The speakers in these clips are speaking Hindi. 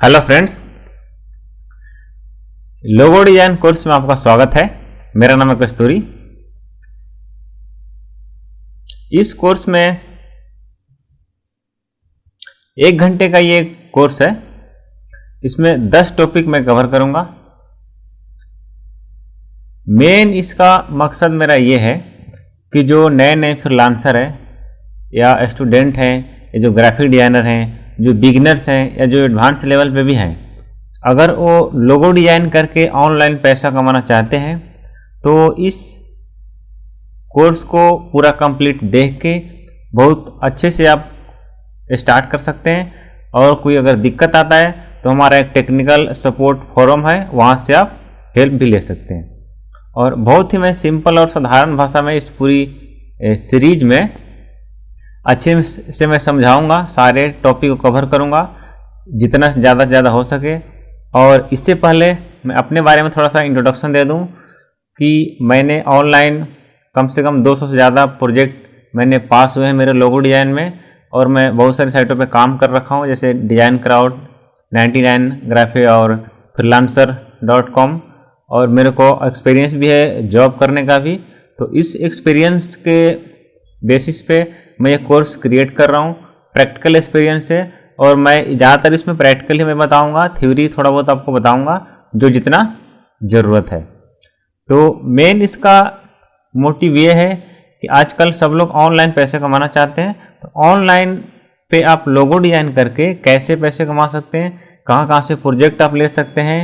Hello friends, logo design course में आपका स्वागत है। मेरा नाम है कस्तूरी। इस कोर्स में 1 घंटे का ये कोर्स है। इसमें 10 टॉपिक मैं कवर करूंगा। मेन इसका मकसद मेरा ये है कि जो नए नए फ्रीलांसर है या स्टूडेंट हैं या जो ग्राफिक डिजाइनर हैं, जो बिगिनर्स हैं या जो एडवांस लेवल पे भी हैं, अगर वो लोगो डिजाइन करके ऑनलाइन पैसा कमाना चाहते हैं तो इस कोर्स को पूरा कंप्लीट देख के बहुत अच्छे से आप स्टार्ट कर सकते हैं। और कोई अगर दिक्कत आता है तो हमारा एक टेक्निकल सपोर्ट फोरम है, वहाँ से आप हेल्प भी ले सकते हैं। और बहुत ही मैं सिंपल और साधारण भाषा में इस पूरी सीरीज में अच्छे से मैं समझाऊंगा, सारे टॉपिक को कवर करूंगा जितना ज़्यादा से ज़्यादा हो सके। और इससे पहले मैं अपने बारे में थोड़ा सा इंट्रोडक्शन दे दूं कि मैंने ऑनलाइन कम से कम 200 से ज़्यादा प्रोजेक्ट मैंने पास हुए हैं मेरे लोगो डिज़ाइन में। और मैं बहुत सारी साइटों पे काम कर रखा हूं, जैसे डिज़ाइन क्राउड, 99 ग्राफे और freelancer.com। और मेरे को एक्सपीरियंस भी है जॉब करने का भी। तो इस एक्सपीरियंस के बेसिस पे मैं ये कोर्स क्रिएट कर रहा हूँ, प्रैक्टिकल एक्सपीरियंस है। और मैं ज़्यादातर इसमें प्रैक्टिकली मैं बताऊँगा, थ्योरी थोड़ा बहुत आपको बताऊँगा जो जितना ज़रूरत है। तो मेन इसका मोटिव ये है कि आजकल सब लोग ऑनलाइन पैसे कमाना चाहते हैं। तो ऑनलाइन पे आप लोगो डिज़ाइन करके कैसे पैसे कमा सकते हैं, कहाँ कहाँ से प्रोजेक्ट आप ले सकते हैं,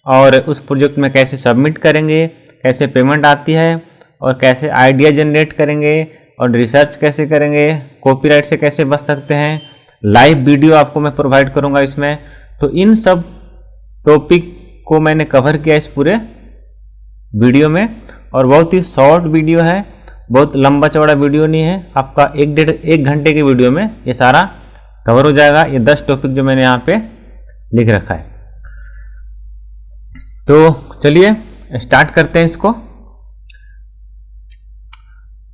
और उस प्रोजेक्ट में कैसे सबमिट करेंगे, कैसे पेमेंट आती है, और कैसे आइडिया जनरेट करेंगे, और रिसर्च कैसे करेंगे, कॉपीराइट से कैसे बच सकते हैं, लाइव वीडियो आपको मैं प्रोवाइड करूंगा इसमें। तो इन सब टॉपिक को मैंने कवर किया इस पूरे वीडियो में। और बहुत ही शॉर्ट वीडियो है, बहुत लंबा चौड़ा वीडियो नहीं है। आपका 1 घंटे के वीडियो में ये सारा कवर हो जाएगा, ये 10 टॉपिक जो मैंने यहाँ पे लिख रखा है। तो चलिए स्टार्ट करते हैं इसको।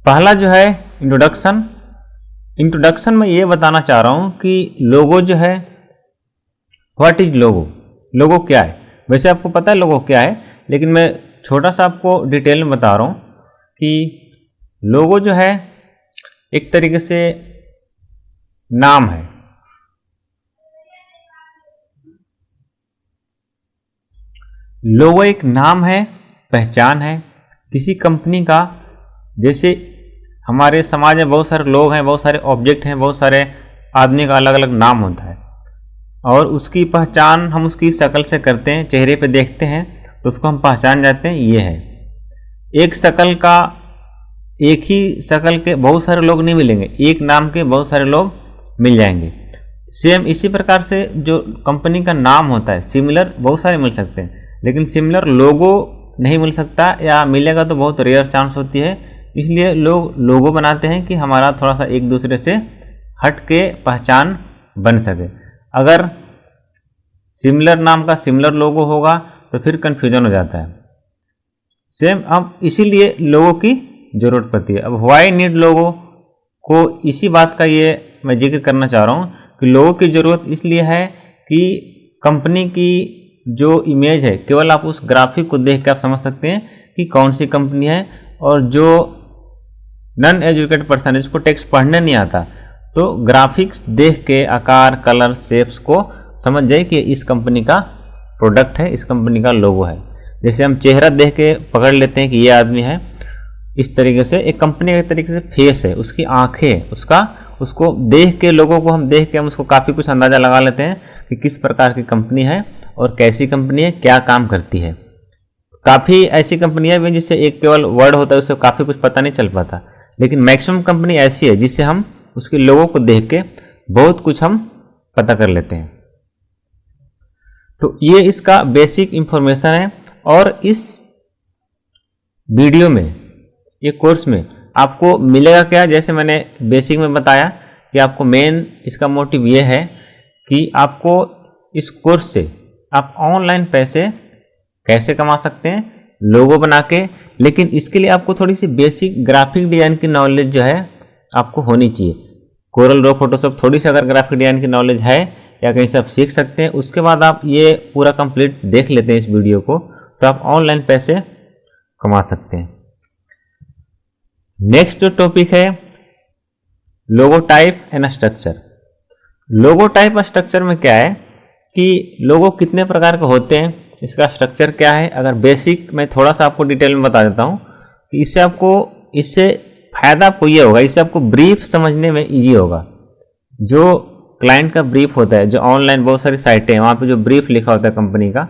पहला जो है इंट्रोडक्शन में ये बताना चाह रहा हूँ कि लोगो जो है, व्हाट इज लोगो, लोगो क्या है। वैसे आपको पता है लोगो क्या है, लेकिन मैं छोटा सा आपको डिटेल में बता रहा हूँ कि लोगो जो है एक तरीके से नाम है। लोगो एक नाम है, पहचान है किसी कंपनी का। जैसे हमारे समाज में बहुत सारे लोग हैं, बहुत सारे ऑब्जेक्ट हैं, बहुत सारे आदमी का अलग अलग नाम होता है, और उसकी पहचान हम उसकी शक्ल से करते हैं, चेहरे पे देखते हैं तो उसको हम पहचान जाते हैं ये है। एक शक्ल का, एक ही शक्ल के बहुत सारे लोग नहीं मिलेंगे, एक नाम के बहुत सारे लोग मिल जाएंगे। सेम इसी प्रकार से जो कंपनी का नाम होता है, सिमिलर बहुत सारे मिल सकते हैं, लेकिन सिमिलर लोगो नहीं मिल सकता, या मिलेगा तो बहुत रेयर चांस होती है। इसलिए लोग लोगो बनाते हैं कि हमारा थोड़ा सा एक दूसरे से हट के पहचान बन सके। अगर सिमिलर नाम का सिमिलर लोगो होगा तो फिर कन्फ्यूजन हो जाता है। सेम अब इसीलिए लोगो की ज़रूरत पड़ती है। अब व्हाई नीड लोगो को, इसी बात का ये मैं जिक्र करना चाह रहा हूँ कि लोगो की ज़रूरत इसलिए है कि कंपनी की जो इमेज है, केवल आप उस ग्राफिक को देख के आप समझ सकते हैं कि कौन सी कंपनी है। और जो नॉन एजुकेटेड पर्सन है, जिसको टेक्स्ट पढ़ने नहीं आता, तो ग्राफिक्स देख के आकार, कलर, शेप्स को समझ जाए कि इस कंपनी का प्रोडक्ट है, इस कंपनी का लोगो है। जैसे हम चेहरा देख के पकड़ लेते हैं कि ये आदमी है, इस तरीके से एक कंपनी का एक तरीके से फेस है, उसकी आंखें, उसको देख के, लोगों को हम देख के हम उसको काफ़ी कुछ अंदाज़ा लगा लेते हैं कि किस प्रकार की कंपनी है और कैसी कंपनी है, क्या काम करती है। काफ़ी ऐसी कंपनियां भी जिससे एक केवल वर्ड होता है, उससे काफ़ी कुछ पता नहीं चल पाता, लेकिन मैक्सिमम कंपनी ऐसी है जिससे हम उसके लोगों को देख के बहुत कुछ हम पता कर लेते हैं। तो ये इसका बेसिक इंफॉर्मेशन है। और इस वीडियो में, ये कोर्स में आपको मिलेगा क्या, जैसे मैंने बेसिक में बताया कि आपको मेन इसका मोटिव ये है कि आपको इस कोर्स से आप ऑनलाइन पैसे कैसे कमा सकते हैं लोगो बना के। लेकिन इसके लिए आपको थोड़ी सी बेसिक ग्राफिक डिज़ाइन की नॉलेज जो है आपको होनी चाहिए। कोरल ड्रॉ, फोटोशॉप, थोड़ी सी अगर ग्राफिक डिज़ाइन की नॉलेज है या कहीं से आप सीख सकते हैं। उसके बाद आप ये पूरा कंप्लीट देख लेते हैं इस वीडियो को, तो आप ऑनलाइन पैसे कमा सकते हैं। नेक्स्ट जो टॉपिक है logo type and structure. Logo type structure में क्या है कि लोगो कितने प्रकार के होते हैं, इसका स्ट्रक्चर क्या है। अगर बेसिक मैं थोड़ा सा आपको डिटेल में बता देता हूँ कि इससे फायदा आपको ये होगा, इससे आपको ब्रीफ समझने में इजी होगा। जो क्लाइंट का ब्रीफ होता है, जो ऑनलाइन बहुत सारी साइटें हैं वहाँ पे जो ब्रीफ लिखा होता है कंपनी का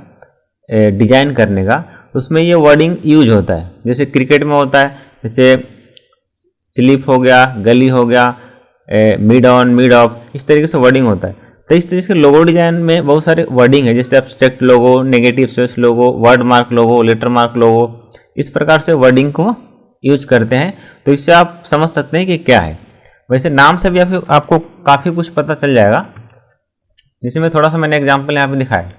डिजाइन करने का, उसमें ये वर्डिंग यूज होता है। जैसे क्रिकेट में होता है, जैसे स्लिप हो गया, गली हो गया, मिड ऑन, मिड ऑफ, इस तरीके से वर्डिंग होता है। तो इस तरीके से लोगो डिजाइन में बहुत सारे वर्डिंग है, जैसे एब्स्ट्रैक्ट लोगो, नेगेटिव स्पेस लोगो, वर्ड मार्क लोगो, लेटर मार्क लोगो, इस प्रकार से वर्डिंग को यूज करते हैं। तो इससे आप समझ सकते हैं कि क्या है। वैसे नाम से भी आपको काफ़ी कुछ पता चल जाएगा। जैसे मैं थोड़ा सा मैंने एग्जांपल यहाँ पे दिखाया,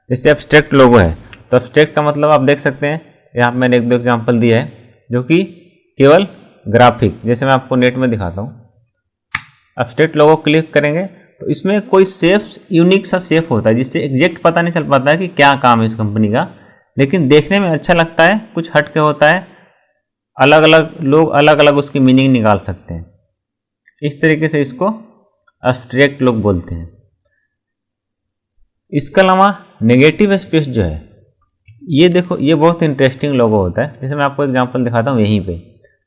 जैसे एब्स्ट्रैक्ट लोगो है, तो एब्स्ट्रैक्ट का मतलब आप देख सकते हैं, यहाँ पे मैंने एक दो एग्जांपल दिया है जो कि केवल ग्राफिक, जैसे मैं आपको नेट में दिखाता हूँ। एब्स्ट्रैक्ट लोगो क्लिक करेंगे तो इसमें कोई शेप, यूनिक सा शेप होता है जिससे एग्जैक्ट पता नहीं चल पाता है कि क्या काम है इस कंपनी का, लेकिन देखने में अच्छा लगता है, कुछ हट के होता है, अलग अलग लोग अलग अलग उसकी मीनिंग निकाल सकते हैं। इस तरीके से इसको एब्स्ट्रैक्ट लोग बोलते हैं। इसके अलावा नेगेटिव स्पेस जो है, ये देखो, ये बहुत इंटरेस्टिंग लोगो होता है। जैसे मैं आपको एग्जांपल दिखाता हूँ यहीं पे,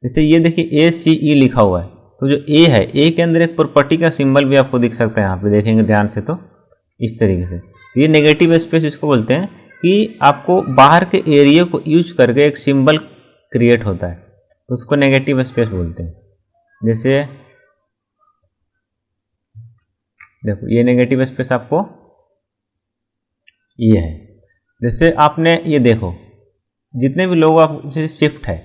जैसे ये देखिए ACE लिखा हुआ है, तो जो ए है, ए के अंदर एक प्रॉपर्टी का सिंबल भी आपको दिख सकता है, यहाँ पे देखेंगे ध्यान से तो इस तरीके से। ये नेगेटिव स्पेस इसको बोलते हैं कि आपको बाहर के एरिया को यूज करके एक सिंबल क्रिएट होता है, तो उसको नेगेटिव स्पेस बोलते हैं। जैसे देखो, ये नेगेटिव स्पेस आपको ये है। जैसे आपने ये देखो, जितने भी लोग आप जैसे शिफ्ट है,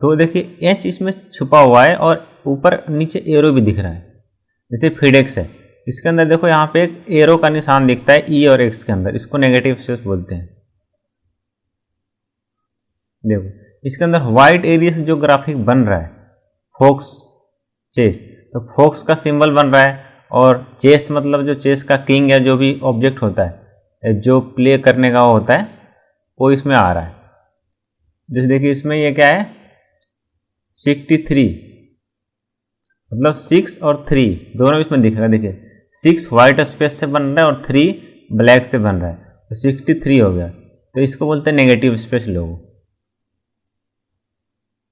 तो देखिए H इसमें छुपा हुआ है और ऊपर नीचे एरो भी दिख रहा है। जैसे फिडेक्स है, इसके अंदर देखो यहाँ पे एक एरो का निशान दिखता है E और X के अंदर, इसको नेगेटिव स्पेस बोलते हैं। देखो इसके अंदर व्हाइट एरिया से जो ग्राफिक बन रहा है, फोक्स चेस, तो फोक्स का सिंबल बन रहा है, और चेस मतलब जो चेस का किंग या जो भी ऑब्जेक्ट होता है, जो प्ले करने का होता है, वो इसमें आ रहा है। जैसे देखिए इसमें ये क्या है, 63, मतलब 6 और 3 दोनों इसमें दिख रहा है। देखिए 6 व्हाइट स्पेस से बन रहा है और 3 ब्लैक से बन रहा है, तो 63 हो गया। तो इसको बोलते हैं नेगेटिव स्पेस लोगो।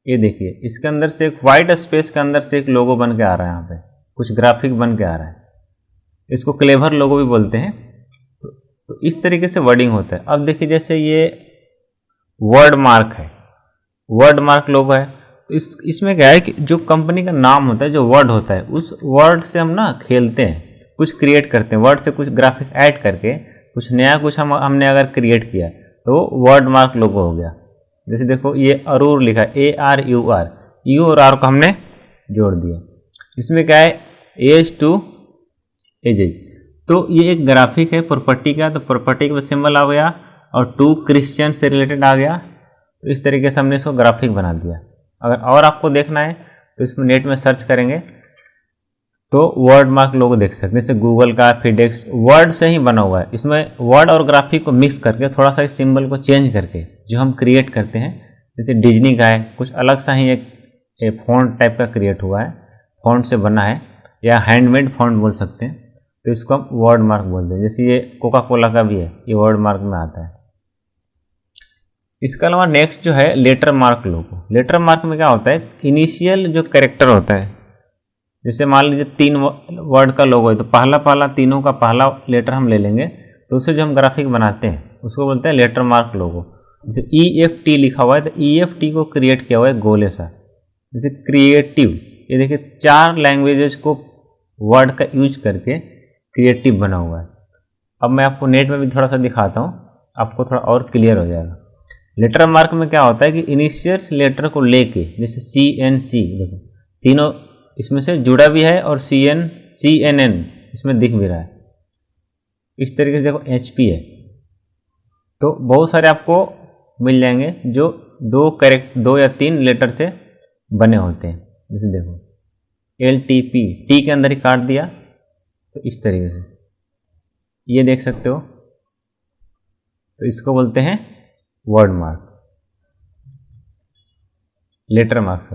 ये देखिए इसके अंदर से एक व्हाइट स्पेस के अंदर से एक लोगो बन के आ रहा है, यहाँ पे कुछ ग्राफिक बन के आ रहा है, इसको क्लेवर लोगो भी बोलते हैं। तो इस तरीके से वर्डिंग होता है। अब देखिए जैसे ये वर्ड मार्क है, वर्ड मार्क लोगो है, तो इसमें क्या है कि जो कंपनी का नाम होता है, जो वर्ड होता है, उस वर्ड से हम ना खेलते हैं, कुछ क्रिएट करते हैं, वर्ड से कुछ ग्राफिक ऐड करके कुछ नया कुछ हमने अगर क्रिएट किया तो वर्ड मार्क लोगो हो गया। जैसे देखो ये अरूर लिखा है, ARUR, यू और आर को हमने जोड़ दिया। इसमें क्या है, एज टू एजेज, तो ये एक ग्राफिक है प्रॉपर्टी का, तो प्रॉपर्टी का सिंबल आ गया, और टू क्रिश्चियन से रिलेटेड आ गया। तो इस तरीके से हमने इसको ग्राफिक बना दिया। अगर और आपको देखना है तो इसमें नेट में सर्च करेंगे तो वर्ड मार्क लोगो देख सकते हैं। जैसे गूगल का फिडेक्स वर्ड से ही बना हुआ है, इसमें वर्ड और ग्राफिक को मिक्स करके थोड़ा सा इस सिंबल को चेंज करके जो हम क्रिएट करते हैं, जैसे डिज्नी का है, कुछ अलग सा ही एक फॉन्ट टाइप का क्रिएट हुआ है, फॉन्ट से बना है, या हैंडमेड फॉन्ट बोल सकते हैं, तो इसको हम वर्ड मार्क बोलते हैं। जैसे ये कोका कोला का भी है, ये वर्ड मार्क में आता है। इसके अलावा नेक्स्ट जो है लेटर मार्क लोगो। लेटर मार्क में क्या होता है, इनिशियल जो कैरेक्टर होता है, जैसे मान लीजिए 3 वर्ड का लोगो है, तो पहला तीनों का पहला लेटर हम ले लेंगे, तो उससे जो हम ग्राफिक बनाते हैं उसको बोलते हैं लेटर मार्क लोगो। जैसे EFT लिखा हुआ है, तो EFT को क्रिएट किया हुआ है गोले सा। जैसे क्रिएटिव, ये देखिए 4 लैंग्वेजेस को वर्ड का यूज करके क्रिएटिव बना हुआ है। अब मैं आपको नेट में भी थोड़ा सा दिखाता हूँ, आपको थोड़ा और क्लियर हो जाएगा। लेटर मार्क में क्या होता है कि इनिशियल लेटर को लेके, जैसे CNC, देखो तीनों इसमें से जुड़ा भी है, और CNN इसमें दिख भी रहा है। इस तरीके से देखो HP है, तो बहुत सारे आपको मिल जाएंगे जो 2 या 3 लेटर से बने होते हैं। जैसे देखो LTP, T के अंदर ही काट दिया, तो इस तरीके से ये देख सकते हो, तो इसको बोलते हैं वर्ड मार्क, लेटर मार्क।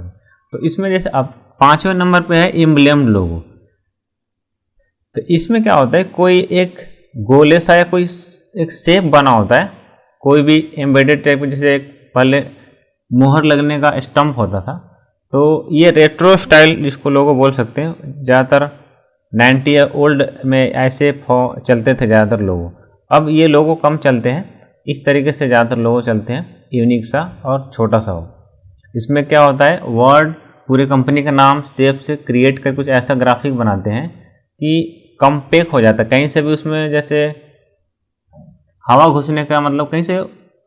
तो इसमें जैसे अब 5वें नंबर पे है एम्ब्लेम्ड लोगो। तो इसमें क्या होता है, कोई एक गोले सा या कोई एक शेप बना होता है, कोई भी एम्बेडेड टाइप, जैसे पहले मोहर लगने का स्टंप होता था, तो ये रेट्रो स्टाइल जिसको लोगो बोल सकते हैं, ज़्यादातर 90 या ओल्ड में ऐसे चलते थे ज़्यादातर लोगो। अब ये लोगो कम चलते हैं, इस तरीके से ज़्यादातर लोगो चलते हैं, यूनिक सा और छोटा सा हो। इसमें क्या होता है, वर्ड पूरे कंपनी का नाम शेप से क्रिएट कर कुछ ऐसा ग्राफिक बनाते हैं कि कम्पैक्ट हो जाता है, कहीं से भी उसमें जैसे हवा घुसने का मतलब कहीं से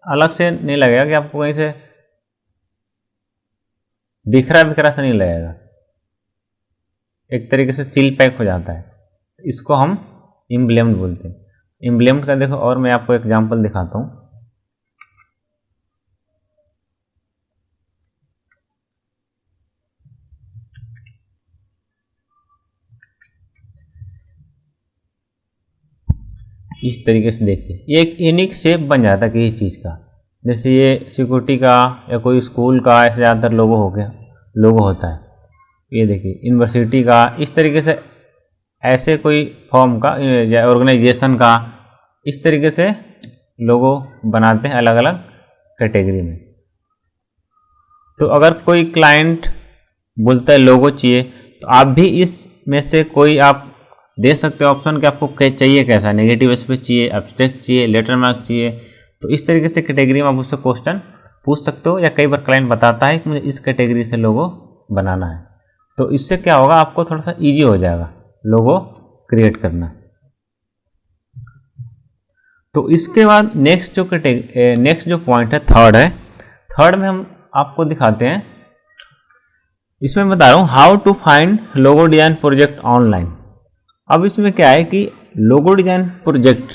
अलग से नहीं लगेगा कि आपको कहीं से बिखरा बिखरा से नहीं लगेगा, एक तरीके से सील पैक हो जाता है। इसको हम एम्ब्लेम्ड बोलते हैं। एम्ब्लेम्ड का देखो, और मैं आपको एग्जांपल दिखाता हूँ। इस तरीके से देखिए, ये एक यूनिक शेप बन जाता है किसी चीज़ का, जैसे ये सिक्योरिटी का या कोई स्कूल का ऐसे ज़्यादातर लोगो हो गया, लोगो होता है। ये देखिए यूनिवर्सिटी का, इस तरीके से ऐसे कोई फॉर्म का या ऑर्गेनाइजेशन का, इस तरीके से लोगो बनाते हैं अलग अलग कैटेगरी में। तो अगर कोई क्लाइंट बोलता है लोगो चाहिए, तो आप भी इसमें से कोई आप दे सकते हो ऑप्शन कि आपको चाहिए कैसा, नेगेटिव स्पेस चाहिए, एब्स्ट्रैक्ट चाहिए, लेटर मार्क चाहिए। तो इस तरीके से कैटेगरी में आप उससे क्वेश्चन पूछ सकते हो, या कई बार क्लाइंट बताता है कि मुझे इस कैटेगरी से लोगो बनाना है। तो इससे क्या होगा, आपको थोड़ा सा ईजी हो जाएगा लोगो क्रिएट करना। तो इसके बाद नेक्स्ट जो पॉइंट है, थर्ड में हम आपको दिखाते हैं। इसमें बता रहा हूँ how to find logo design project online. अब इसमें क्या है कि लोगो डिजाइन प्रोजेक्ट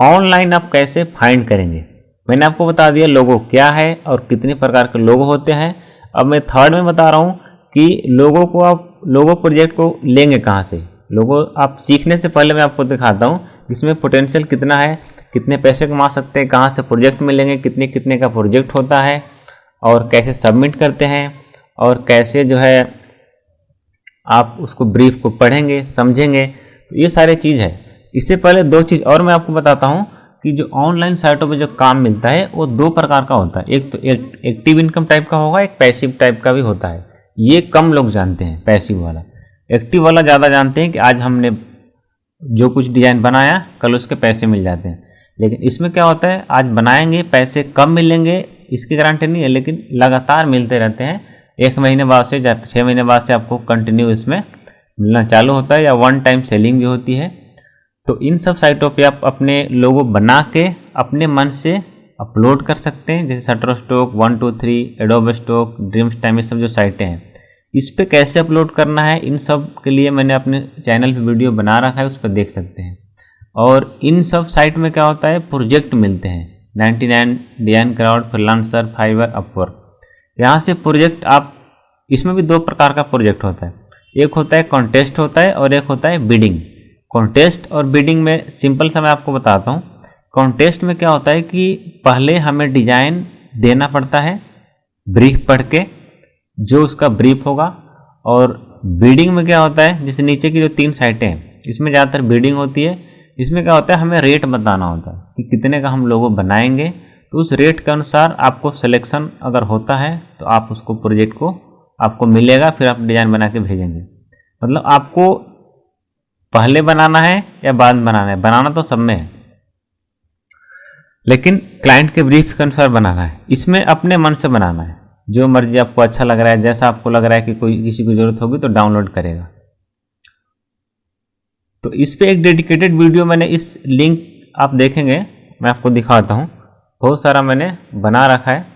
ऑनलाइन आप कैसे फाइंड करेंगे। मैंने आपको बता दिया लोगो क्या है और कितने प्रकार के लोगो होते हैं। अब मैं थर्ड में बता रहा हूँ कि लोगो को आप लोगो प्रोजेक्ट को लेंगे कहाँ से। लोगो आप सीखने से पहले मैं आपको दिखाता हूँ इसमें पोटेंशियल कितना है, कितने पैसे कमा सकते हैं, कहाँ से प्रोजेक्ट मिलेंगे, कितने कितने का प्रोजेक्ट होता है और कैसे सबमिट करते हैं और कैसे जो है आप उसको ब्रीफ को पढ़ेंगे समझेंगे। तो ये सारी चीज़ है। इससे पहले दो चीज़ और मैं आपको बताता हूँ कि जो ऑनलाइन साइटों पे जो काम मिलता है वो दो प्रकार का होता है। एक तो एक्टिव इनकम टाइप का होगा, एक पैसिव टाइप का भी होता है। ये कम लोग जानते हैं पैसिव वाला। एक्टिव वाला ज़्यादा जानते हैं कि आज हमने जो कुछ डिज़ाइन बनाया कल उसके पैसे मिल जाते हैं। लेकिन इसमें क्या होता है, आज बनाएंगे पैसे कम मिलेंगे इसकी गारंटी नहीं है, लेकिन लगातार मिलते रहते हैं। 1 महीने बाद से या 6 महीने बाद से आपको कंटिन्यू इसमें मिलना चालू होता है, या वन टाइम सेलिंग भी होती है। तो इन सब साइटों पे आप अपने लोगो बना के अपने मन से अपलोड कर सकते हैं, जैसे Shutterstock, 123, adobe stock, dreams time, ये सब जो साइटें हैं। इस पे कैसे अपलोड करना है इन सब के लिए मैंने अपने चैनल पे वीडियो बना रखा है, उस पर देख सकते हैं। और इन सब साइट में क्या होता है, प्रोजेक्ट मिलते हैं 99, DesignCrowd, Freelancer, Fiverr, Upwork. यहाँ से प्रोजेक्ट आप, इसमें भी दो प्रकार का प्रोजेक्ट होता है। एक होता है कॉन्टेस्ट होता है और एक होता है बिडिंग। कॉन्टेस्ट और बिडिंग में सिंपल सा मैं आपको बताता हूँ। कॉन्टेस्ट में क्या होता है कि पहले हमें डिजाइन देना पड़ता है ब्रीफ पढ़ के, जो उसका ब्रीफ होगा। और बिडिंग में क्या होता है, जैसे नीचे की जो 3 साइटें हैं इसमें ज़्यादातर बिडिंग होती है। इसमें क्या होता है, हमें रेट बताना होता है कि कितने का हम लोगो बनाएंगे। तो उस रेट के अनुसार आपको सिलेक्शन अगर होता है तो आप उसको प्रोजेक्ट को आपको मिलेगा, फिर आप डिज़ाइन बना के भेजेंगे। मतलब आपको पहले बनाना है या बाद में बनाना है, बनाना तो सब में है, लेकिन क्लाइंट के ब्रीफ के अनुसार बनाना है। इसमें अपने मन से बनाना है, जो मर्जी आपको अच्छा लग रहा है, जैसा आपको लग रहा है कि कोई किसी को ज़रूरत होगी तो डाउनलोड करेगा। तो इस पे एक डेडिकेटेड वीडियो मैंने, इस लिंक आप देखेंगे, मैं आपको दिखाता हूँ। बहुत सारा मैंने बना रखा है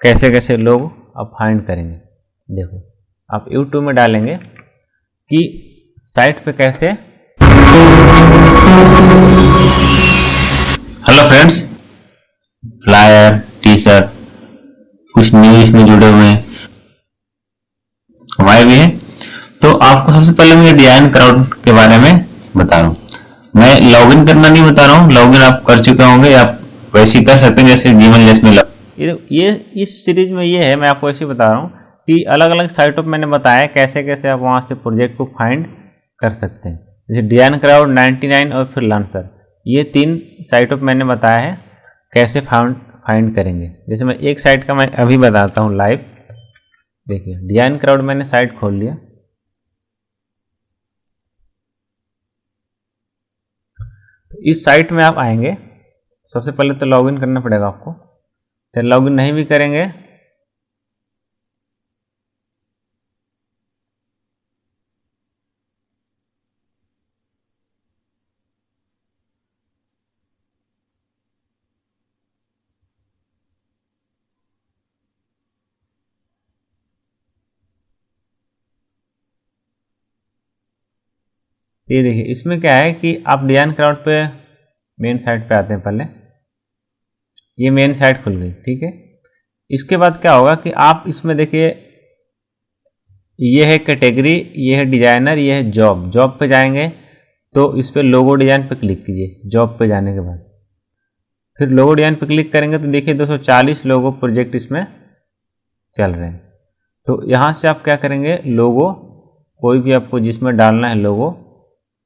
कैसे कैसे लोग आप फाइंड करेंगे। देखो आप YouTube में डालेंगे कि साइट पे कैसे। Hello friends, flyer, T shirt, कुछ न्यू इसमें जुड़े हुए हैं, हमारे भी है। तो आपको सबसे पहले मैं डिजाइन क्राउड के बारे में बता रहा हूँ। मैं लॉगिन करना नहीं बता रहा हूँ, लॉगिन आप कर चुके होंगे, आप वैसे ही कर सकते हैं जैसे जीमेल जिसमें ये इस सीरीज में ये है, मैं आपको ऐसे बता रहा हूँ कि अलग अलग साइटों पर मैंने बताया कैसे कैसे आप वहाँ से प्रोजेक्ट को फाइंड कर सकते हैं। जैसे डिजाइन क्राउड, 99 और फ्रीलांसर, ये 3 साइटों पर मैंने बताया है कैसे फाइंड करेंगे। जैसे मैं एक साइट का मैं अभी बताता हूँ लाइव। देखिए डिजाइन क्राउड मैंने साइट खोल लिया। तो इस साइट में आप आएंगे, सबसे पहले तो लॉगिन करना पड़ेगा आपको। तो लॉगिन नहीं भी करेंगे ये देखिए इसमें क्या है कि आप डिजाइन क्राउड पे मेन साइट पे आते हैं। पहले ये मेन साइट खुल गई, ठीक है। इसके बाद क्या होगा कि आप इसमें देखिए ये है कैटेगरी, ये है डिजाइनर, ये है जॉब। जॉब पे जाएंगे तो इस पर लोगो डिजाइन पे क्लिक कीजिए। जॉब पे जाने के बाद फिर लोगो डिजाइन पे क्लिक करेंगे तो देखिए 240 लोगो प्रोजेक्ट इसमें चल रहे हैं। तो यहाँ से आप क्या करेंगे, लोगो कोई भी आपको जिसमें डालना है लोगो।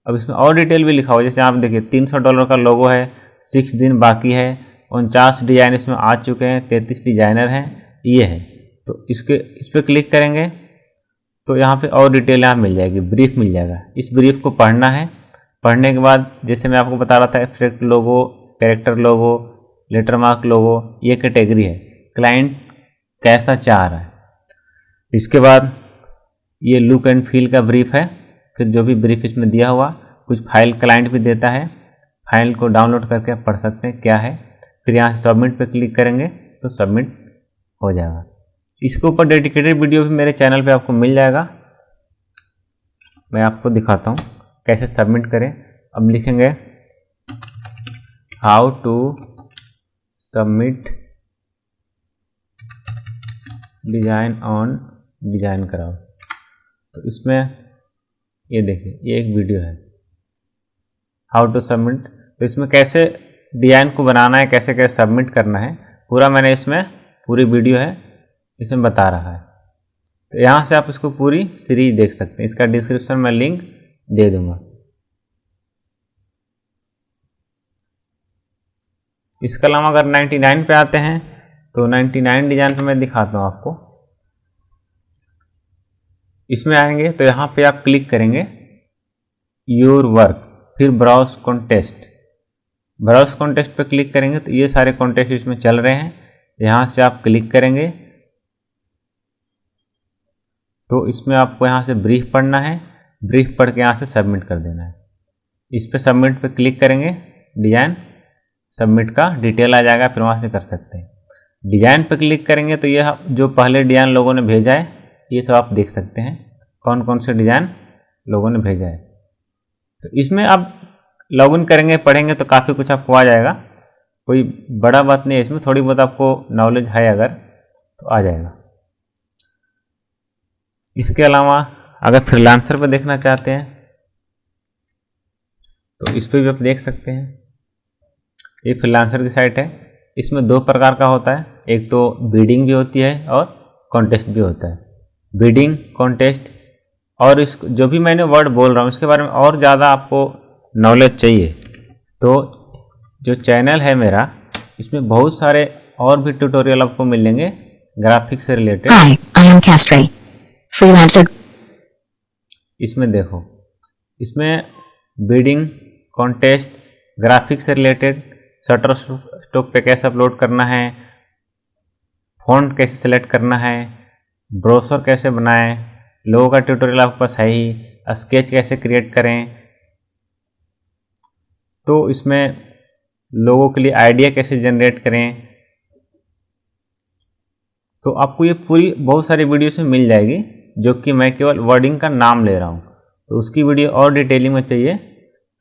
अब इसमें और डिटेल भी लिखा हुआ है, जैसे आप देखिए $300 का लोगो है, 6 दिन बाकी है, 49 डिजाइन इसमें आ चुके हैं, 33 डिजाइनर हैं, ये है। तो इस पर क्लिक करेंगे तो यहाँ पे और डिटेल यहाँ मिल जाएगी, ब्रीफ मिल जाएगा। इस ब्रीफ को पढ़ना है। पढ़ने के बाद जैसे मैं आपको बता रहा था, एब्स्ट्रैक्ट लोगो, कैरेक्टर लोगो, लेटर मार्क लोगो, ये कैटेगरी है, क्लाइंट कैसा चाह रहा है। इसके बाद ये लुक एंड फील का ब्रीफ है। फिर जो भी ब्रीफ इसमें दिया हुआ, कुछ फाइल क्लाइंट भी देता है, फाइल को डाउनलोड करके आप पढ़ सकते हैं क्या है। फिर यहाँ से सबमिट पे क्लिक करेंगे तो सबमिट हो जाएगा। इसके ऊपर डेडिकेटेड वीडियो भी मेरे चैनल पे आपको मिल जाएगा। मैं आपको दिखाता हूँ कैसे सबमिट करें। अब लिखेंगे how to submit design on DesignCrowd. तो इसमें ये देखिए ये एक वीडियो है हाउ टू सबमिट। तो इसमें कैसे डिजाइन को बनाना है, कैसे कैसे सबमिट करना है, पूरा मैंने इसमें पूरी वीडियो है इसमें बता रहा है। तो यहाँ से आप इसको पूरी सीरीज देख सकते हैं। इसका डिस्क्रिप्शन में लिंक दे दूंगा। इसके अलावा अगर 99 पे आते हैं तो 99 डिजाइन पे मैं दिखाता हूँ आपको। इसमें आएंगे तो यहाँ पे आप क्लिक करेंगे योर वर्क, फिर ब्राउज कॉन्टेस्ट। ब्राउज कॉन्टेस्ट पे क्लिक करेंगे तो ये सारे कॉन्टेस्ट इसमें चल रहे हैं। यहाँ से आप क्लिक करेंगे तो इसमें आपको यहाँ से ब्रीफ पढ़ना है। ब्रीफ पढ़ के यहाँ से सबमिट कर देना है। इस पर सबमिट पे क्लिक करेंगे, डिजाइन सबमिट का डिटेल आ जाएगा, फिर वहाँ से कर सकते हैं। डिजाइन पे क्लिक करेंगे तो यह जो पहले डिजाइन लोगों ने भेजा है ये सब आप देख सकते हैं, कौन कौन से डिजाइन लोगों ने भेजा है। तो इसमें आप लॉगिन करेंगे, पढ़ेंगे तो काफ़ी कुछ आपको आ जाएगा। कोई बड़ा बात नहीं है, इसमें थोड़ी बहुत आपको नॉलेज है अगर तो आ जाएगा। इसके अलावा अगर फ्रीलांसर पर देखना चाहते हैं तो इस पर भी आप देख सकते हैं। ये फ्रीलांसर की साइट है। इसमें 2 प्रकार का होता है, एक तो बिडिंग भी होती है और कॉन्टेस्ट भी होता है। बिडिंग, कॉन्टेस्ट और इस जो भी मैंने वर्ड बोल रहा हूँ इसके बारे में और ज़्यादा आपको नॉलेज चाहिए तो जो चैनल है मेरा, इसमें बहुत सारे और भी ट्यूटोरियल आपको मिलेंगे ग्राफिक्स से related. Hi, I am Castray, freelancer. इसमें देखो, इसमें बिडिंग, कॉन्टेस्ट, ग्राफिक्स से रिलेटेड, शटर स्टॉक पे कैसे अपलोड करना है, फॉन्ट कैसे सेलेक्ट करना है, ब्रोशर कैसे बनाएं, लोगों का ट्यूटोरियल आपके पास है ही, स्केच कैसे क्रिएट करें, तो इसमें लोगों के लिए आइडिया कैसे जनरेट करें। तो आपको ये पूरी बहुत सारी वीडियो से मिल जाएगी, जो कि मैं केवल वर्डिंग का नाम ले रहा हूँ। तो उसकी वीडियो और डिटेलिंग में चाहिए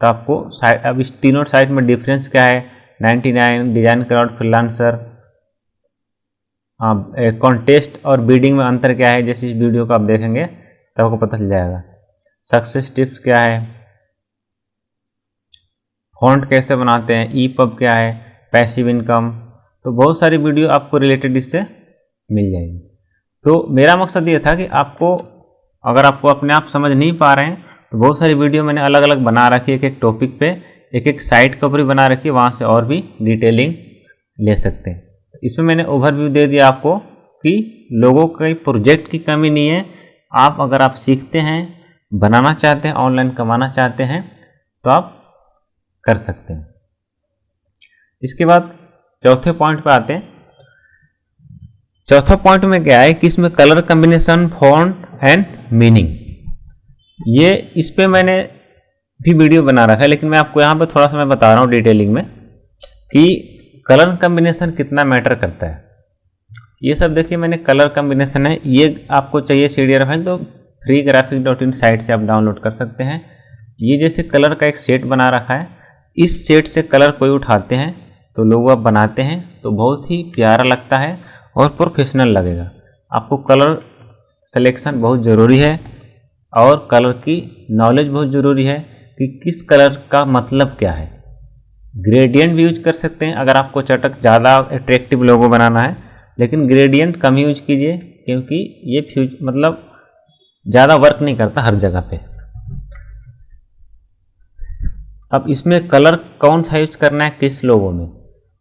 तो आपको अब इस तीनों साइट में डिफरेंस क्या है, 99, डिजाइन क्राउड, फ्रीलांसर, कॉन्टेस्ट और बिडिंग में अंतर क्या है, जैसे इस वीडियो को आप देखेंगे तो आपको पता चल जाएगा। सक्सेस टिप्स क्या है, फॉन्ट कैसे बनाते हैं, ईपब क्या है, पैसिव इनकम, तो बहुत सारी वीडियो आपको रिलेटेड इससे मिल जाएगी। तो मेरा मकसद ये था कि आपको, अगर आपको अपने आप समझ नहीं पा रहे हैं तो बहुत सारी वीडियो मैंने अलग अलग बना रखी है, एक एक टॉपिक पे एक एक साइट के ऊपर भी बना रखी है, वहाँ से और भी डिटेलिंग ले सकते हैं। इसमें मैंने ओवरव्यू दे दिया आपको कि लोगों के प्रोजेक्ट की कमी नहीं है। अगर आप सीखते हैं, बनाना चाहते हैं, ऑनलाइन कमाना चाहते हैं तो आप कर सकते हैं। इसके बाद चौथे पॉइंट पे आते हैं। चौथा पॉइंट में क्या है कि इसमें colour combination, font and meaning, ये इस पे मैंने भी वीडियो बना रखा है, लेकिन मैं आपको यहाँ पे थोड़ा सा मैं बता रहा हूँ डिटेलिंग में कि कलर कॉम्बिनेशन कितना मैटर करता है। ये सब देखिए, मैंने कलर कॉम्बिनेशन है, ये आपको चाहिए CDR फाइल तो freegraphic.in साइट से आप डाउनलोड कर सकते हैं। ये जैसे कलर का एक सेट बना रखा है, इस सेट से कलर कोई उठाते हैं तो लोग आप बनाते हैं तो बहुत ही प्यारा लगता है और प्रोफेशनल लगेगा। आपको कलर सिलेक्शन बहुत ज़रूरी है और कलर की नॉलेज बहुत ज़रूरी है कि किस कलर का मतलब क्या है। ग्रेडियंट भी यूज कर सकते हैं अगर आपको चटक ज़्यादा अट्रैक्टिव लोगो बनाना है, लेकिन ग्रेडियंट कम यूज कीजिए क्योंकि ये मतलब ज़्यादा वर्क नहीं करता हर जगह पे। अब इसमें कलर कौन सा यूज करना है किस लोगों में,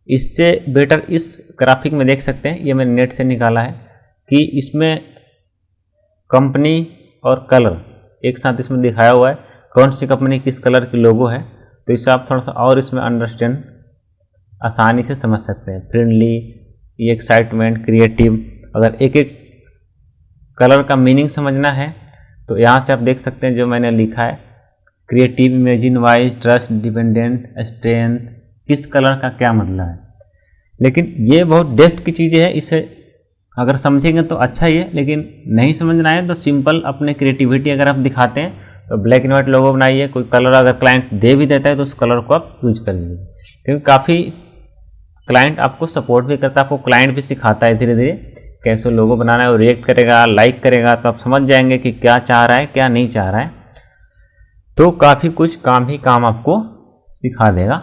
इससे बेटर इस ग्राफिक में देख सकते हैं, ये मैंने नेट से निकाला है कि इसमें कंपनी और कलर एक साथ इसमें दिखाया हुआ है, कौन सी कंपनी किस कलर की लोगो है, तो इससे आप थोड़ा सा और इसमें अंडरस्टैंड आसानी से समझ सकते हैं। फ्रेंडली, एक्साइटमेंट, क्रिएटिव, अगर एक एक कलर का मीनिंग समझना है तो यहाँ से आप देख सकते हैं जो मैंने लिखा है, creative, imagine, wise, trust, dependent, strength, किस कलर का क्या मतलब है। लेकिन ये बहुत डेप्थ की चीज़ें हैं, इसे अगर समझेंगे तो अच्छा ही है, लेकिन नहीं समझना है तो सिंपल अपने क्रिएटिविटी अगर आप दिखाते हैं तो ब्लैक एंड वाइट लोगो बनाइए। कोई कलर अगर क्लाइंट दे भी देता है तो उस कलर को आप यूज कर लीजिए, क्योंकि काफ़ी क्लाइंट आपको सपोर्ट भी करता है, आपको क्लाइंट भी सिखाता है धीरे धीरे कैसे लोगो बनाना है, और रिएक्ट करेगा, लाइक करेगा, तो आप समझ जाएंगे कि क्या चाह रहा है क्या नहीं चाह रहा है। तो काफ़ी कुछ काम ही काम आपको सिखा देगा।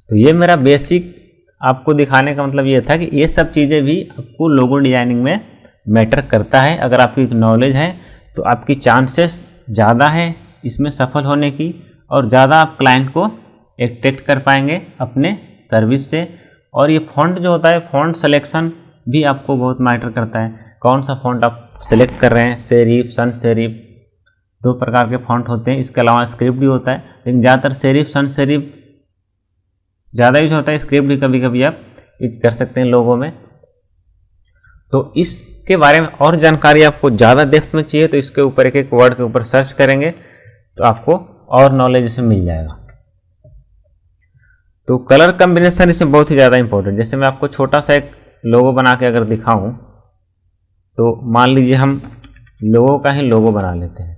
तो ये मेरा बेसिक आपको दिखाने का मतलब ये था कि ये सब चीज़ें भी आपको लोगो डिजाइनिंग में मैटर करता है। अगर आपकी नॉलेज है तो आपकी चांसेस ज़्यादा है इसमें सफल होने की, और ज़्यादा आप क्लाइंट को अट्रैक्ट कर पाएंगे अपने सर्विस से। और ये फॉन्ट जो होता है, फॉन्ट सिलेक्शन भी आपको बहुत मैटर करता है, कौन सा फॉन्ट आप सेलेक्ट कर रहे हैं। सेरिफ, सन सेरिफ, 2 प्रकार के फॉन्ट होते हैं, इसके अलावा स्क्रिप्ट भी होता है, लेकिन ज़्यादातर सेरिफ, सन सेरिफ ज़्यादा यूज होता है। स्क्रिप्ट भी कभी कभी आप यूज कर सकते हैं लोगों में। तो इसके बारे में और जानकारी आपको ज़्यादा डेप्थ में चाहिए तो इसके ऊपर एक एक वर्ड के ऊपर सर्च करेंगे तो आपको और नॉलेज इसमें मिल जाएगा। तो कलर कॉम्बिनेशन इसमें बहुत ही ज़्यादा इंपॉर्टेंट। जैसे मैं आपको छोटा सा एक लोगो बना के अगर दिखाऊं तो मान लीजिए हम लोगो का ही लोगो बना लेते हैं।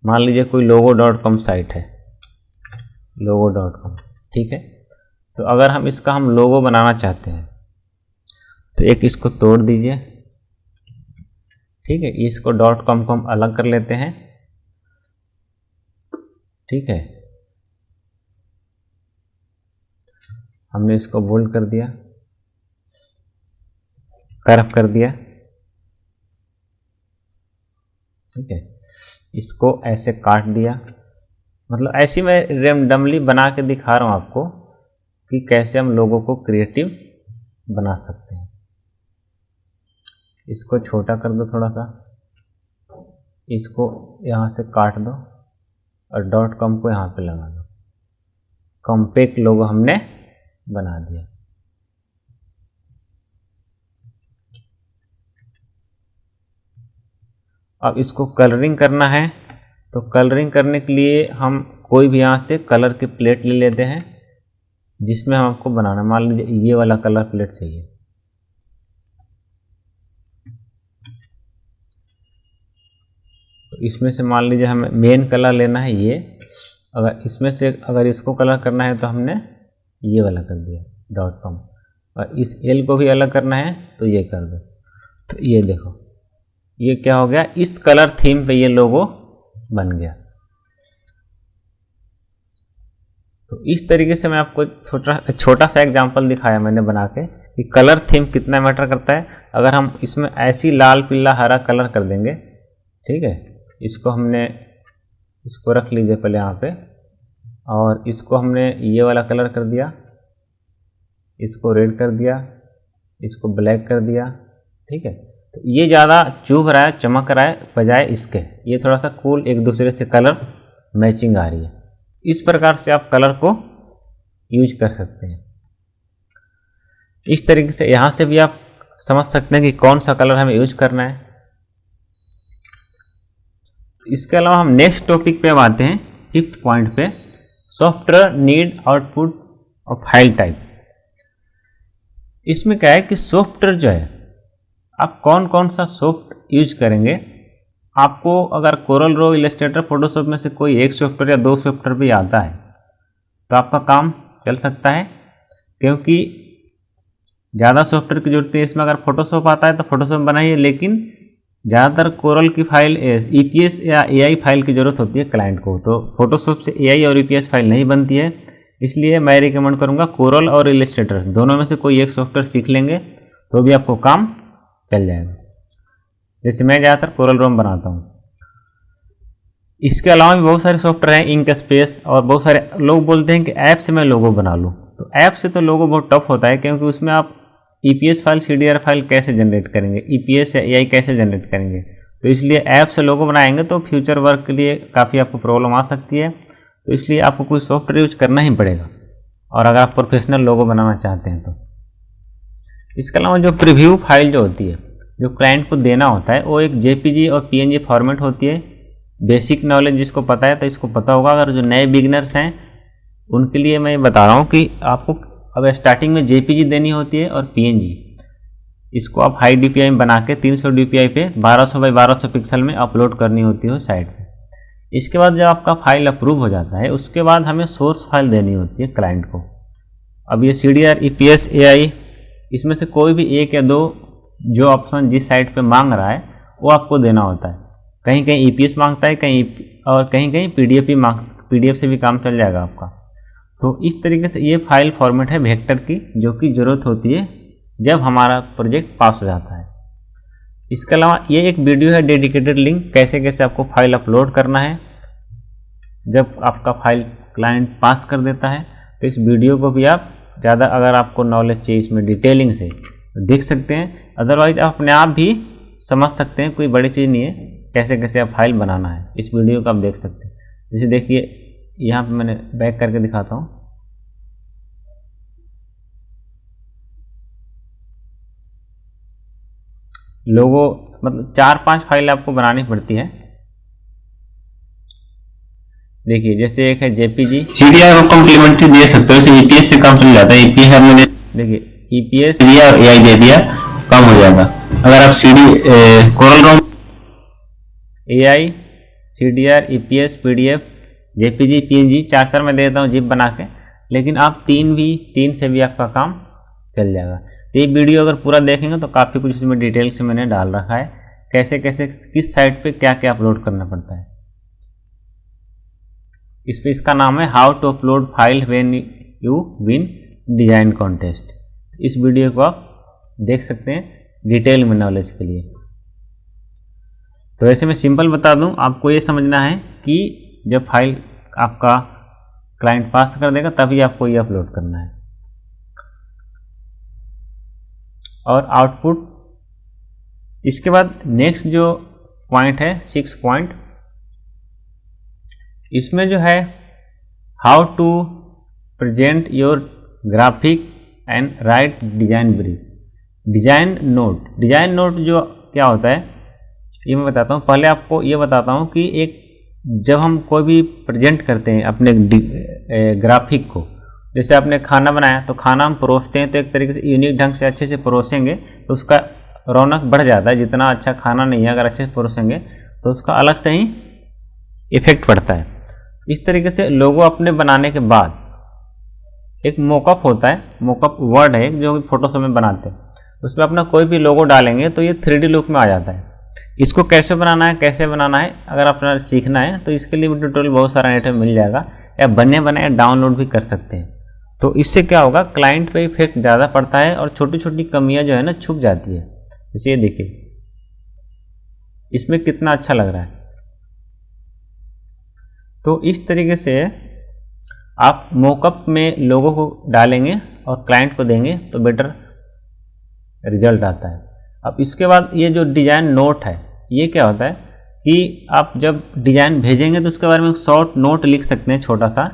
मान लीजिए कोई logo.com साइट है, logo.com, ठीक है। तो अगर हम इसका लोगो बनाना चाहते हैं तो एक इसको तोड़ दीजिए, ठीक है। इसको .com को हम अलग कर लेते हैं, ठीक है। हमने इसको बोल्ड कर दिया, कर्व कर दिया, ठीक है। इसको ऐसे काट दिया, मतलब ऐसी मैं रैंडमली बना के दिखा रहा हूँ आपको कि कैसे हम लोगों को क्रिएटिव बना सकते हैं। इसको छोटा कर दो थोड़ा सा, इसको यहाँ से काट दो और .com को यहाँ पे लगा दो। कॉम्पैक्ट लोगो हमने बना दिया। अब इसको कलरिंग करना है तो कलरिंग करने के लिए हम कोई भी यहाँ से कलर की प्लेट ले लेते हैं जिसमें हम आपको बनाना, मान लीजिए ये वाला कलर प्लेट चाहिए। तो इसमें से मान लीजिए हमें मेन कलर लेना है ये, अगर इसमें से अगर इसको कलर करना है तो हमने ये वाला कर दिया .com, और इस एल को भी अलग करना है तो ये कर दो। तो ये देखो ये क्या हो गया, इस कलर थीम पे ये लोगो बन गया। तो इस तरीके से मैं आपको छोटा सा एग्जांपल दिखाया मैंने बना के कि कलर थीम कितना मैटर करता है। अगर हम इसमें ऐसी लाल पीला हरा कलर कर देंगे, ठीक है, इसको रख लीजिए पहले यहाँ पे, और इसको हमने ये वाला कलर कर दिया, इसको रेड कर दिया, इसको ब्लैक कर दिया, ठीक है। तो ये ज़्यादा चुभ रहा है, चमक रहा है बजाय इसके, ये थोड़ा सा कूल एक दूसरे से कलर मैचिंग आ रही है। इस प्रकार से आप कलर को यूज कर सकते हैं। इस तरीके से यहाँ से भी आप समझ सकते हैं कि कौन सा कलर हमें यूज करना है। इसके अलावा हम नेक्स्ट टॉपिक पे आते हैं, 5th पॉइंट पे, सॉफ्टवेयर नीड आउटपुट और फाइल टाइप। इसमें क्या है कि सॉफ्टवेयर जो है, आप कौन कौन सा सॉफ्ट यूज करेंगे। आपको अगर कोरल ड्रॉ, इलस्ट्रेटर, फोटोशॉप में से कोई एक सॉफ्टवेयर या 2 सॉफ्टवेयर भी आता है तो आपका काम चल सकता है, क्योंकि ज़्यादा सॉफ्टवेयर की जरूरत है। इसमें अगर फोटोशॉप आता है तो फोटोशॉप बनाइए, लेकिन ज़्यादातर कोरल की फाइल EPS या AI फाइल की ज़रूरत होती है क्लाइंट को, तो फोटोशॉप से AI और EPS फाइल नहीं बनती है। इसलिए मैं रिकमेंड करूँगा कोरल और इलस्ट्रेटर दोनों में से कोई एक सॉफ्टवेयर सीख लेंगे तो भी आपको काम चल जाएगा। जैसे मैं ज़्यादातर कोरल ड्रॉ बनाता हूँ। इसके अलावा भी बहुत सारे सॉफ्टवेयर हैं, इंक स्पेस, और बहुत सारे लोग बोलते हैं कि ऐप से मैं लोगो बना लूँ। तो ऐप से तो लोगो बहुत टफ होता है, क्योंकि उसमें आप EPS फाइल, CDR फाइल कैसे जनरेट करेंगे, EPS या AI कैसे जनरेट करेंगे। तो इसलिए ऐप से लोगो बनाएंगे तो फ्यूचर वर्क के लिए काफ़ी आपको प्रॉब्लम आ सकती है। तो इसलिए आपको कोई सॉफ्टवेयर यूज करना ही पड़ेगा, और अगर आप प्रोफेशनल लोगो बनाना चाहते हैं तो। इसके अलावा जो प्रीव्यू फाइल जो होती है, जो क्लाइंट को देना होता है, वो एक JPG और PNG फॉर्मेट होती है। बेसिक नॉलेज जिसको पता है तो इसको पता होगा। अगर जो नए बिगनर्स हैं उनके लिए मैं बता रहा हूँ कि आपको अब स्टार्टिंग में JPG देनी होती है और PNG। इसको आप हाई DPI में बना के 300 DPI पे 1200 बाई 1200 पिक्सल में अपलोड करनी होती है साइट पे। इसके बाद जब आपका फाइल अप्रूव हो जाता है, उसके बाद हमें सोर्स फाइल देनी होती है क्लाइंट को। अब ये CDR, EPS, AI, इसमें से कोई भी एक या दो जो ऑप्शन जिस साइट पे मांग रहा है वो आपको देना होता है। कहीं कहीं EPS मांगता है, कहीं PDF भी PDF से भी काम चल जाएगा आपका। तो इस तरीके से ये फाइल फॉर्मेट है वेक्टर की, जो कि ज़रूरत होती है जब हमारा प्रोजेक्ट पास हो जाता है। इसके अलावा ये एक वीडियो है डेडिकेटेड लिंक, कैसे कैसे आपको फाइल अपलोड करना है जब आपका फाइल क्लाइंट पास कर देता है। तो इस वीडियो को भी आप ज़्यादा अगर आपको नॉलेज चाहिए इसमें डिटेलिंग से तो देख सकते हैं, अदरवाइज आप अपने आप भी समझ सकते हैं, कोई बड़ी चीज़ नहीं है कैसे कैसे आप फाइल बनाना है। इस वीडियो को आप देख सकते हैं। जैसे देखिए यहाँ पे मैंने बैक करके दिखाता हूँ। लोगो मतलब 4-5 फाइल आपको बनानी पड़ती है। देखिए जैसे एक है JPG, CDR को कॉम्प्लीमेंट्री दे सकते हो, इसे EPS से काम चल जाता है। EPS हमने देखिए EPS दिया और AI दे दिया, काम हो जाएगा। अगर आप Corel Draw AI, CDR, EPS, PDF, JPG, PNG 4 मैं दे देता हूँ जिप बना के, लेकिन आप 3 से भी आपका काम चल जाएगा। तो ये वीडियो अगर पूरा देखेंगे तो काफ़ी कुछ इसमें डिटेल से मैंने डाल रखा है, कैसे कैसे किस साइट पे क्या क्या अपलोड करना पड़ता है। इसका नाम है how to upload file when you win design contest. इस वीडियो को आप देख सकते हैं डिटेल में नॉलेज के लिए। तो ऐसे मैं सिंपल बता दूं, आपको ये समझना है कि जब फाइल आपका क्लाइंट पास कर देगा तभी आपको ये अपलोड करना है। और आउटपुट, इसके बाद नेक्स्ट जो पॉइंट है 6 पॉइंट, इसमें जो है how to present your graphic and write design brief. Design note जो क्या होता है ये मैं बताता हूँ। पहले आपको ये बताता हूँ कि एक जब हम कोई भी प्रेजेंट करते हैं अपने ग्राफिक को, जैसे आपने खाना बनाया तो खाना हम परोसते हैं तो एक तरीके से यूनिक ढंग से अच्छे से परोसेंगे तो उसका रौनक बढ़ जाता है। जितना अच्छा खाना नहीं है अगर अच्छे से परोसेंगे तो उसका अलग से ही इफेक्ट पड़ता है। इस तरीके से लोगो अपने बनाने के बाद एक मोकअप होता है, मोकअप वर्ड है जो फोटोशॉप में बनाते हैं, उसमें अपना कोई भी लोगो डालेंगे तो ये 3D लुक में आ जाता है। इसको कैसे बनाना है अगर अपना सीखना है तो इसके लिए भी ट्यूटोरियल बहुत सारा नेट में मिल जाएगा। या बने बनाए डाउनलोड भी कर सकते हैं। तो इससे क्या होगा, क्लाइंट पे इफेक्ट ज़्यादा पड़ता है और छोटी छोटी कमियां जो है ना छुप जाती है। जैसे ये देखिए, इसमें कितना अच्छा लग रहा है। तो इस तरीके से आप मॉकअप में लोगों को डालेंगे और क्लाइंट को देंगे तो बेटर रिजल्ट आता है। अब इसके बाद ये जो डिज़ाइन नोट है, ये क्या होता है कि आप जब डिज़ाइन भेजेंगे तो उसके बारे में शॉर्ट नोट लिख सकते हैं छोटा सा,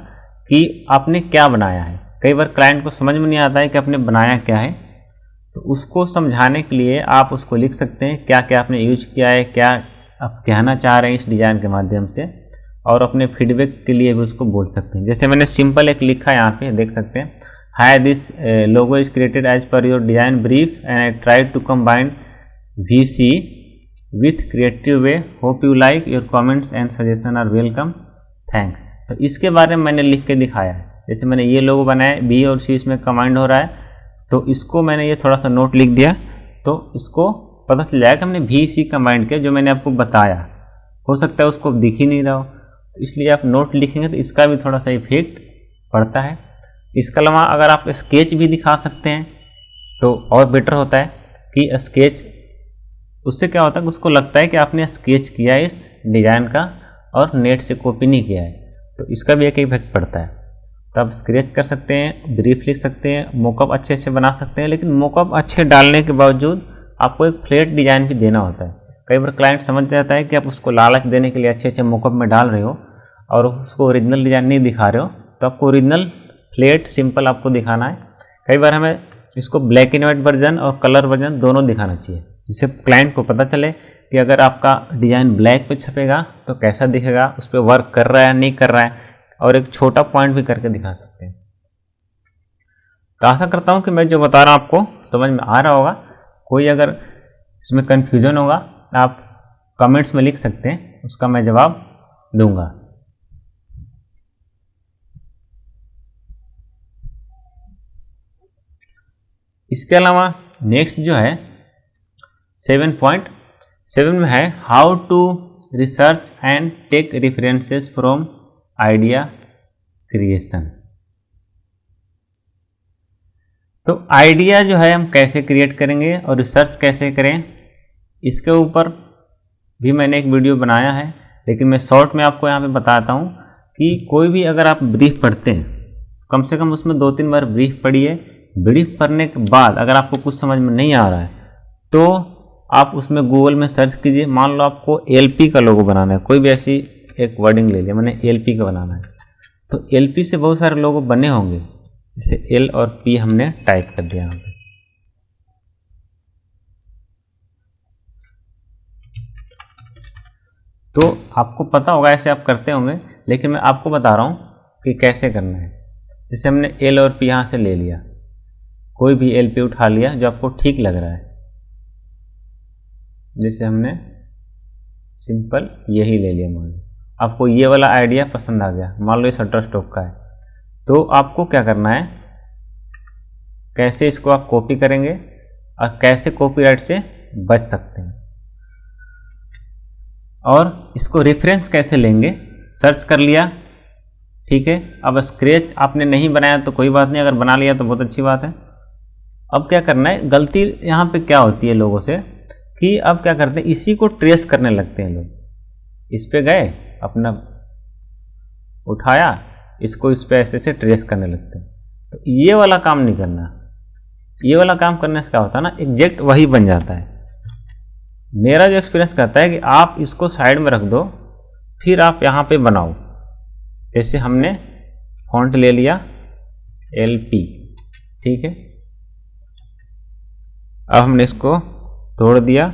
कि आपने क्या बनाया है। कई बार क्लाइंट को समझ में नहीं आता है कि आपने बनाया क्या है, तो उसको समझाने के लिए आप उसको लिख सकते हैं क्या क्या आपने यूज किया है, क्या आप कहना चाह रहे हैं इस डिज़ाइन के माध्यम से, और अपने फीडबैक के लिए भी उसको बोल सकते हैं। जैसे मैंने सिंपल एक लिखा है, यहाँ पे देख सकते हैं, hi this logo is created as per your design brief and I try to combine VC with creative way, hope you like, your comments and suggestion are welcome, thanks. तो इसके बारे में मैंने लिख के दिखाया है। जैसे मैंने ये लोगो बनाया, B और C इसमें कमांड हो रहा है, तो इसको मैंने ये थोड़ा सा नोट लिख दिया, तो इसको पता चल जाएगा कि हमने VC कमांड किया जो मैंने आपको बताया। हो सकता है उसको दिख ही नहीं रहा हो, तो इसलिए आप नोट लिखेंगे तो इसका भी थोड़ा सा इफेक्ट पड़ता है। इसके अलावा अगर आप स्केच भी दिखा सकते हैं तो और बेटर होता है कि स्केच, उससे क्या होता है कि उसको लगता है कि आपने स्केच किया है इस डिज़ाइन का और नेट से कॉपी नहीं किया है, तो इसका भी एक इफेक्ट पड़ता है। तो आप स्केच कर सकते हैं, ब्रीफ लिख सकते हैं, मॉकअप अच्छे से बना सकते हैं, लेकिन मॉकअप अच्छे डालने के बावजूद आपको एक फ्लैट डिज़ाइन भी देना होता है। कई बार क्लाइंट समझ जाता है कि आप उसको लालच देने के लिए अच्छे अच्छे मॉकअप में डाल रहे हो और उसको ओरिजिनल डिज़ाइन नहीं दिखा रहे हो, तो आपको ओरिजिनल फ्लैट सिंपल आपको दिखाना है। कई बार हमें इसको ब्लैक एंड वाइट वर्जन और कलर वर्जन दोनों दिखाना चाहिए, जिससे क्लाइंट को पता चले कि अगर आपका डिज़ाइन ब्लैक पे छपेगा तो कैसा दिखेगा, उस पर वर्क कर रहा है नहीं कर रहा है, और एक छोटा पॉइंट भी करके दिखा सकते हैं। तो आशा करता हूँ कि मैं जो बता रहा हूँ आपको समझ में आ रहा होगा। कोई अगर इसमें कन्फ्यूजन होगा आप कमेंट्स में लिख सकते हैं, उसका मैं जवाब दूंगा। इसके अलावा नेक्स्ट जो है 7.7 में है how to research and take references from idea creation. तो आइडिया जो है हम कैसे क्रिएट करेंगे और रिसर्च कैसे करें, इसके ऊपर भी मैंने एक वीडियो बनाया है, लेकिन मैं शॉर्ट में आपको यहाँ पे बताता हूँ कि कोई भी अगर आप ब्रीफ पढ़ते हैं, कम से कम उसमें 2-3 बार ब्रीफ पढ़िए। ब्रीफ पढ़ने के बाद अगर आपको कुछ समझ में नहीं आ रहा है तो आप उसमें गूगल में सर्च कीजिए। मान लो आपको LP का लोगो बनाना है, कोई भी ऐसी एक वर्डिंग ले लिया, मैंने LP का बनाना है, तो LP से बहुत सारे लोगो बने होंगे, जैसे L और P हमने टाइप कर दिया यहाँ पे। तो आपको पता होगा ऐसे आप करते होंगे, लेकिन मैं आपको बता रहा हूँ कि कैसे करना है। जैसे हमने L और P यहाँ से ले लिया, कोई भी LP उठा लिया जो आपको ठीक लग रहा है, जैसे हमने सिंपल यही ले लिया। मान लो आपको ये वाला आइडिया पसंद आ गया, मान लो ये शटर स्टॉक का है, तो आपको क्या करना है, कैसे इसको आप कॉपी करेंगे और कैसे कॉपीराइट से बच सकते हैं, और इसको रेफरेंस कैसे लेंगे। सर्च कर लिया, ठीक है। अब स्केच आपने नहीं बनाया तो कोई बात नहीं, अगर बना लिया तो बहुत अच्छी बात है। अब क्या करना है, गलती यहाँ पे क्या होती है लोगों से कि अब क्या करते हैं, इसी को ट्रेस करने लगते हैं लोग। इस पे गए, अपना उठाया, इसको इस पे ऐसे से ट्रेस करने लगते हैं। तो ये वाला काम नहीं करना। ये वाला काम करने से क्या होता है ना, एग्जैक्ट वही बन जाता है। मेरा जो एक्सपीरियंस कहता है कि आप इसको साइड में रख दो, फिर आप यहाँ पे बनाओ। जैसे हमने फॉन्ट ले लिया LP, ठीक है। अब हमने इसको तोड़ दिया,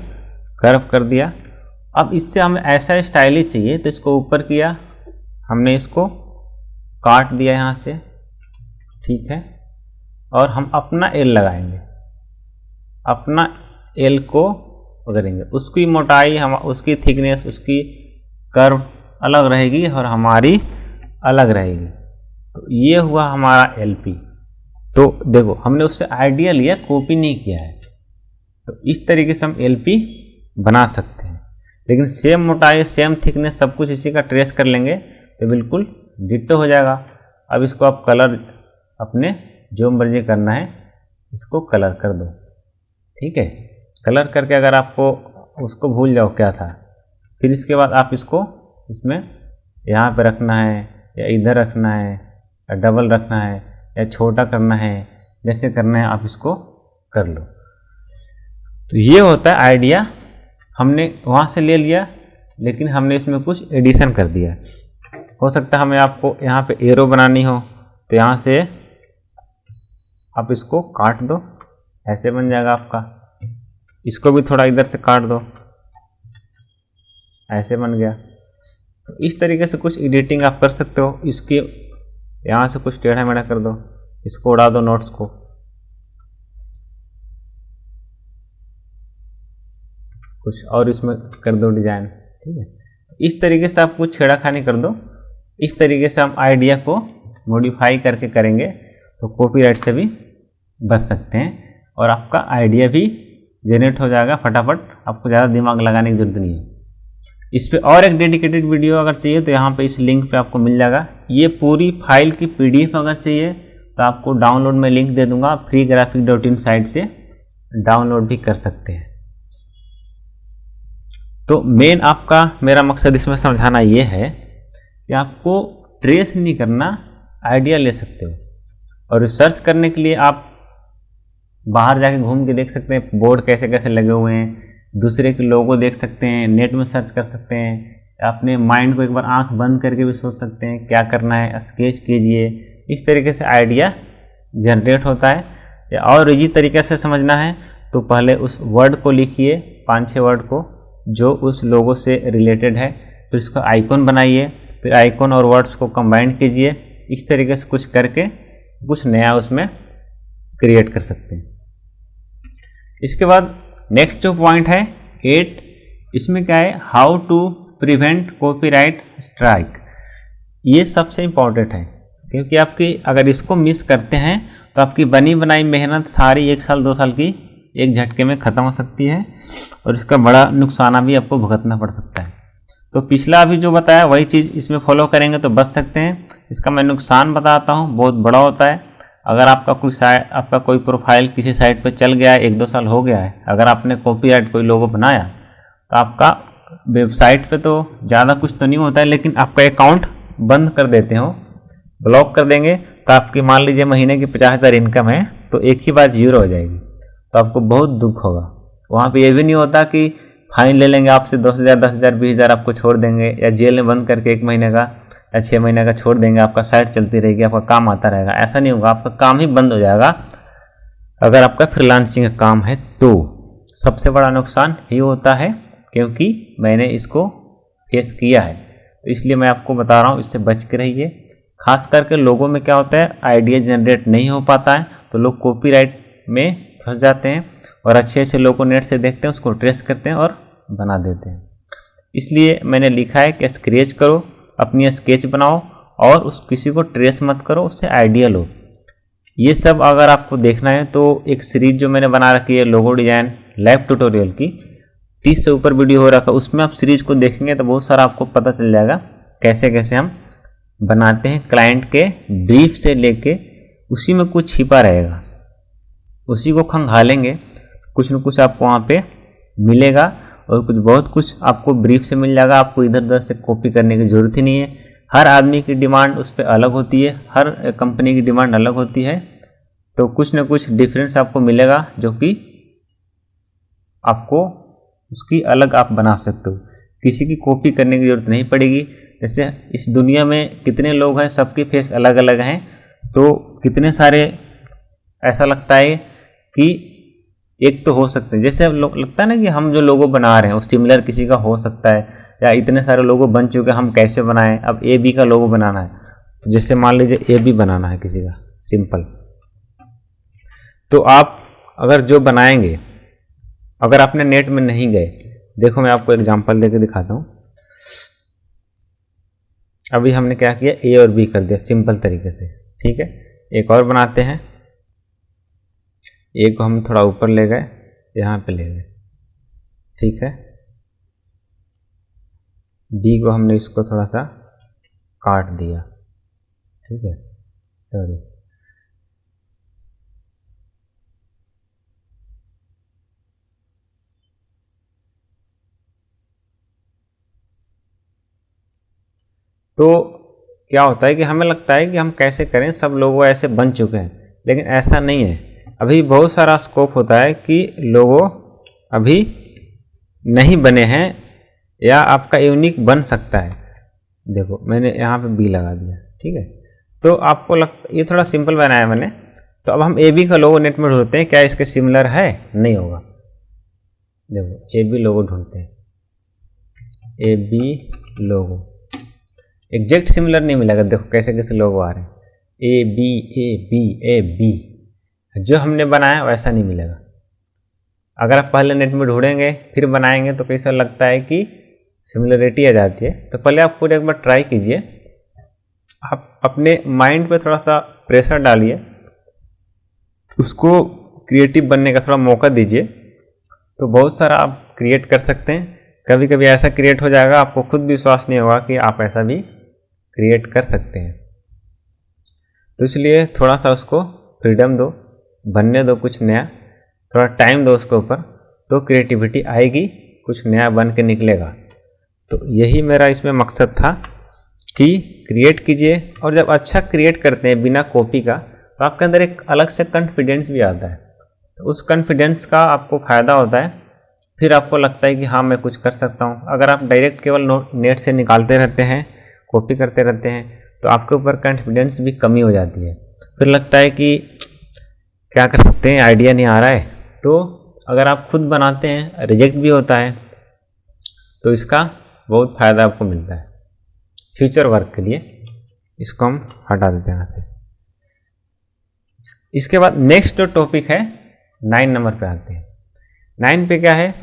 कर्व कर दिया। अब इससे हमें ऐसा स्टाइल ही चाहिए, तो इसको ऊपर किया, हमने इसको काट दिया यहाँ से, ठीक है। और हम अपना L लगाएंगे, अपना L को करेंगे, उसकी मोटाई हम, उसकी थिकनेस, उसकी कर्व अलग रहेगी और हमारी अलग रहेगी। तो ये हुआ हमारा LP। तो देखो हमने उससे आइडिया लिया, कॉपी नहीं किया है। तो इस तरीके से हम LP बना सकते हैं, लेकिन सेम मोटाई, सेम थिकनेस, सब कुछ इसी का ट्रेस कर लेंगे तो बिल्कुल डिट्टो हो जाएगा। अब इसको आप कलर अपने जो मर्जी करना है इसको कलर कर दो, ठीक है। कलर करके अगर आपको उसको भूल जाओ क्या था, फिर इसके बाद आप इसको इसमें यहाँ पे रखना है या इधर रखना है या डबल रखना है या छोटा करना है, जैसे करना है आप इसको कर लो। तो ये होता है आइडिया, हमने वहाँ से ले लिया लेकिन हमने इसमें कुछ एडिशन कर दिया। हो सकता है हमें आपको यहाँ पे एरो बनानी हो तो यहाँ से आप इसको काट दो, ऐसे बन जाएगा आपका। इसको भी थोड़ा इधर से काट दो, ऐसे बन गया। तो इस तरीके से कुछ एडिटिंग आप कर सकते हो। इसके यहाँ से कुछ टेढ़ा मेढ़ा कर दो, इसको उड़ा दो नोट्स को, कुछ और इसमें कर दो डिजाइन, ठीक है। इस तरीके से आप कुछ छेड़ाखानी कर दो। इस तरीके से हम आइडिया को मॉडिफाई करके करेंगे तो कॉपीराइट से भी बच सकते हैं और आपका आइडिया भी जनरेट हो जाएगा फटाफट, आपको ज़्यादा दिमाग लगाने की जरूरत नहीं है। इस पे और एक डेडिकेटेड वीडियो अगर चाहिए तो यहाँ पे इस लिंक पे आपको मिल जाएगा। ये पूरी फाइल की PDF अगर चाहिए तो आपको डाउनलोड में लिंक दे दूंगा, freegraphic.in साइट से डाउनलोड भी कर सकते हैं। तो मेन आपका मेरा मकसद इसमें समझाना ये है कि आपको ट्रेस नहीं करना, आइडिया ले सकते हो। और रिसर्च करने के लिए आप बाहर जाके घूम के देख सकते हैं बोर्ड कैसे कैसे लगे हुए हैं, दूसरे के लोगो देख सकते हैं, नेट में सर्च कर सकते हैं, अपने माइंड को एक बार आंख बंद करके भी सोच सकते हैं क्या करना है, स्केच कीजिए। इस तरीके से आइडिया जनरेट होता है। या और इजी तरीके से समझना है तो पहले उस वर्ड को लिखिए, 5-6 वर्ड को जो उस लोगो से रिलेटेड है, फिर उसका आइकॉन बनाइए, फिर आइकॉन और वर्ड्स को कंबाइन कीजिए। इस तरीके से कुछ करके कुछ नया उसमें क्रिएट कर सकते हैं। इसके बाद नेक्स्ट जो पॉइंट है 8, इसमें क्या है, how to prevent copyright strike. ये सबसे इम्पॉर्टेंट है क्योंकि आपकी अगर इसको मिस करते हैं तो आपकी बनी बनाई मेहनत सारी 1 साल 2 साल की एक झटके में ख़त्म हो सकती है और इसका बड़ा नुकसान भी आपको भुगतना पड़ सकता है। तो पिछला अभी जो बताया वही चीज़ इसमें फॉलो करेंगे तो बच सकते हैं। इसका मैं नुकसान बताता हूँ, बहुत बड़ा होता है। अगर आपका कोई प्रोफाइल किसी साइट पर चल गया है, 1-2 साल हो गया है, अगर आपने कॉपीराइट कोई लोगो बनाया तो आपका वेबसाइट पे तो ज़्यादा कुछ तो नहीं होता है, लेकिन आपका अकाउंट बंद कर देते हो, ब्लॉक कर देंगे। तो आपकी मान लीजिए महीने की 50,000 इनकम है तो एक ही बार 0 हो जाएगी, तो आपको बहुत दुख होगा। वहाँ पे ये भी नहीं होता कि फाइन ले लेंगे आपसे 10,000, 10,000, 20,000 आपको छोड़ देंगे या जेल में बंद करके 1 महीने का या 6 महीने का छोड़ देंगे, आपका साइट चलती रहेगी, आपका काम आता रहेगा। ऐसा नहीं होगा, आपका काम ही बंद हो जाएगा अगर आपका फ्रीलांसिंग का काम है तो। सबसे बड़ा नुकसान ये होता है क्योंकि मैंने इसको फेस किया है, तो इसलिए मैं आपको बता रहा हूँ, इससे बच के रहिए। खास करके लोगों में क्या होता है, आइडिया जनरेट नहीं हो पाता है तो लोग कॉपीराइट में फंस जाते हैं और अच्छे अच्छे लोगों को नेट से देखते हैं, उसको ट्रेस करते हैं और बना देते हैं। इसलिए मैंने लिखा है कि स्केच करो, अपनी स्केच बनाओ और उस किसी को ट्रेस मत करो, उससे आइडिया लो। ये सब अगर आपको देखना है तो एक सीरीज जो मैंने बना रखी है लोगो डिजाइन लाइव ट्यूटोरियल की, 30 से ऊपर वीडियो हो रखा है, उसमें आप सीरीज को देखेंगे तो बहुत सारा आपको पता चल जाएगा कैसे कैसे हम बनाते हैं। क्लाइंट के ब्रीफ से लेके उसी में कुछ छिपा रहेगा, उसी को खंगालेंगे, कुछ न कुछ आपको वहाँ पे मिलेगा और कुछ बहुत कुछ आपको ब्रीफ से मिल जाएगा। आपको इधर उधर से कॉपी करने की ज़रूरत ही नहीं है। हर आदमी की डिमांड उस पर अलग होती है, हर कंपनी की डिमांड अलग होती है, तो कुछ न कुछ डिफरेंस आपको मिलेगा जो कि आपको उसकी अलग आप बना सकते हो। किसी की कॉपी करने की ज़रूरत नहीं पड़ेगी। जैसे इस दुनिया में कितने लोग हैं, सबके फेस अलग अलग हैं, तो कितने सारे ऐसा लगता है कि एक तो हो सकते हैं, जैसे लगता है ना कि हम जो लोगो बना रहे हैं उस सिमिलर किसी का हो सकता है, या इतने सारे लोगो बन चुके हैं, हम कैसे बनाएं। अब AB का लोगो बनाना है तो जैसे मान लीजिए AB बनाना है किसी का सिंपल, तो आप अगर जो बनाएंगे, अगर आपने नेट में नहीं गए, देखो मैं आपको एग्जांपल देके दिखाता हूँ। अभी हमने क्या किया, A और B कर दिया सिंपल तरीके से, ठीक है। एक और बनाते हैं, A को हम थोड़ा ऊपर ले गए, यहाँ पे ले गए, ठीक है। B को हमने इसको थोड़ा सा काट दिया, ठीक है, सॉरी। तो क्या होता है कि हमें लगता है कि हम कैसे करें, सब लोगो ऐसे बन चुके हैं, लेकिन ऐसा नहीं है। अभी बहुत सारा स्कोप होता है कि लोगो अभी नहीं बने हैं या आपका यूनिक बन सकता है। देखो मैंने यहाँ पे बी लगा दिया, ठीक है। तो आपको ये थोड़ा सिंपल बनाया मैंने। तो अब हम ए बी का लोगो नेट में ढूंढते हैं, क्या इसके सिमिलर है? नहीं होगा। देखो ए बी लोगो ढूंढते हैं, A B logo exact similar नहीं मिलेगा। देखो कैसे कैसे लोगो आ रहे हैं, A B A B A B, जो हमने बनाया वैसा नहीं मिलेगा। अगर आप पहले नेट में ढूंढेंगे फिर बनाएंगे तो कैसा लगता है कि सिमिलरिटी आ जाती है। तो पहले आप पूरे एक बार ट्राई कीजिए, आप अपने माइंड पे थोड़ा सा प्रेशर डालिए, उसको क्रिएटिव बनने का थोड़ा मौका दीजिए, तो बहुत सारा आप क्रिएट कर सकते हैं। कभी कभी ऐसा क्रिएट हो जाएगा आपको खुद विश्वास नहीं होगा कि आप ऐसा भी क्रिएट कर सकते हैं। तो इसलिए थोड़ा सा उसको फ्रीडम दो, बनने दो कुछ नया, थोड़ा टाइम दो उसके ऊपर, तो क्रिएटिविटी आएगी, कुछ नया बन के निकलेगा। तो यही मेरा इसमें मकसद था कि क्रिएट कीजिए, और जब अच्छा क्रिएट करते हैं बिना कॉपी का तो आपके अंदर एक अलग से कॉन्फिडेंस भी आता है। तो उस कॉन्फिडेंस का आपको फ़ायदा होता है, फिर आपको लगता है कि हाँ मैं कुछ कर सकता हूँ। अगर आप डायरेक्ट केवल नेट से निकालते रहते हैं, कॉपी करते रहते हैं, तो आपके ऊपर कॉन्फिडेंस भी कमी हो जाती है। फिर लगता है कि क्या कर सकते हैं, आइडिया नहीं आ रहा है। तो अगर आप खुद बनाते हैं, रिजेक्ट भी होता है, तो इसका बहुत फ़ायदा आपको मिलता है फ्यूचर वर्क के लिए। इसको हम हटा देते हैं यहाँ से। इसके बाद नेक्स्ट जो टॉपिक है 9 नंबर पे आते हैं। 9 पे क्या है,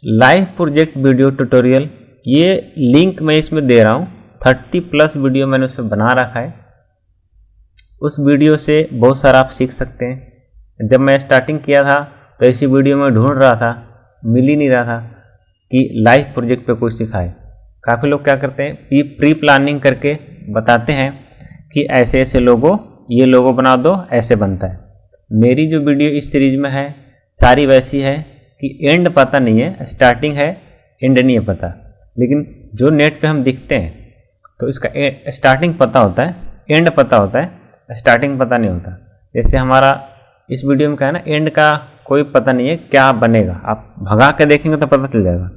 लाइव प्रोजेक्ट वीडियो ट्यूटोरियल। ये लिंक मैं इसमें दे रहा हूँ, 30+ वीडियो मैंने उसमें बना रखा है। उस वीडियो से बहुत सारा आप सीख सकते हैं। जब मैं स्टार्टिंग किया था तो ऐसी वीडियो मैं ढूंढ रहा था, मिल ही नहीं रहा था कि लाइव प्रोजेक्ट पे कुछ सिखाए। काफ़ी लोग क्या करते हैं, प्री प्लानिंग करके बताते हैं कि ऐसे ऐसे लोगो, ये लोगो बना दो, ऐसे बनता है। मेरी जो वीडियो इस सीरीज में है सारी वैसी है कि एंड पता नहीं है, स्टार्टिंग है, एंड नहीं है पता। लेकिन जो नेट पे हम दिखते हैं तो इसका स्टार्टिंग पता होता है, एंड पता होता है, स्टार्टिंग पता नहीं होता। जैसे हमारा इस वीडियो में क्या है ना, एंड का कोई पता नहीं है क्या बनेगा, आप भगा के देखेंगे तो पता चल जाएगा।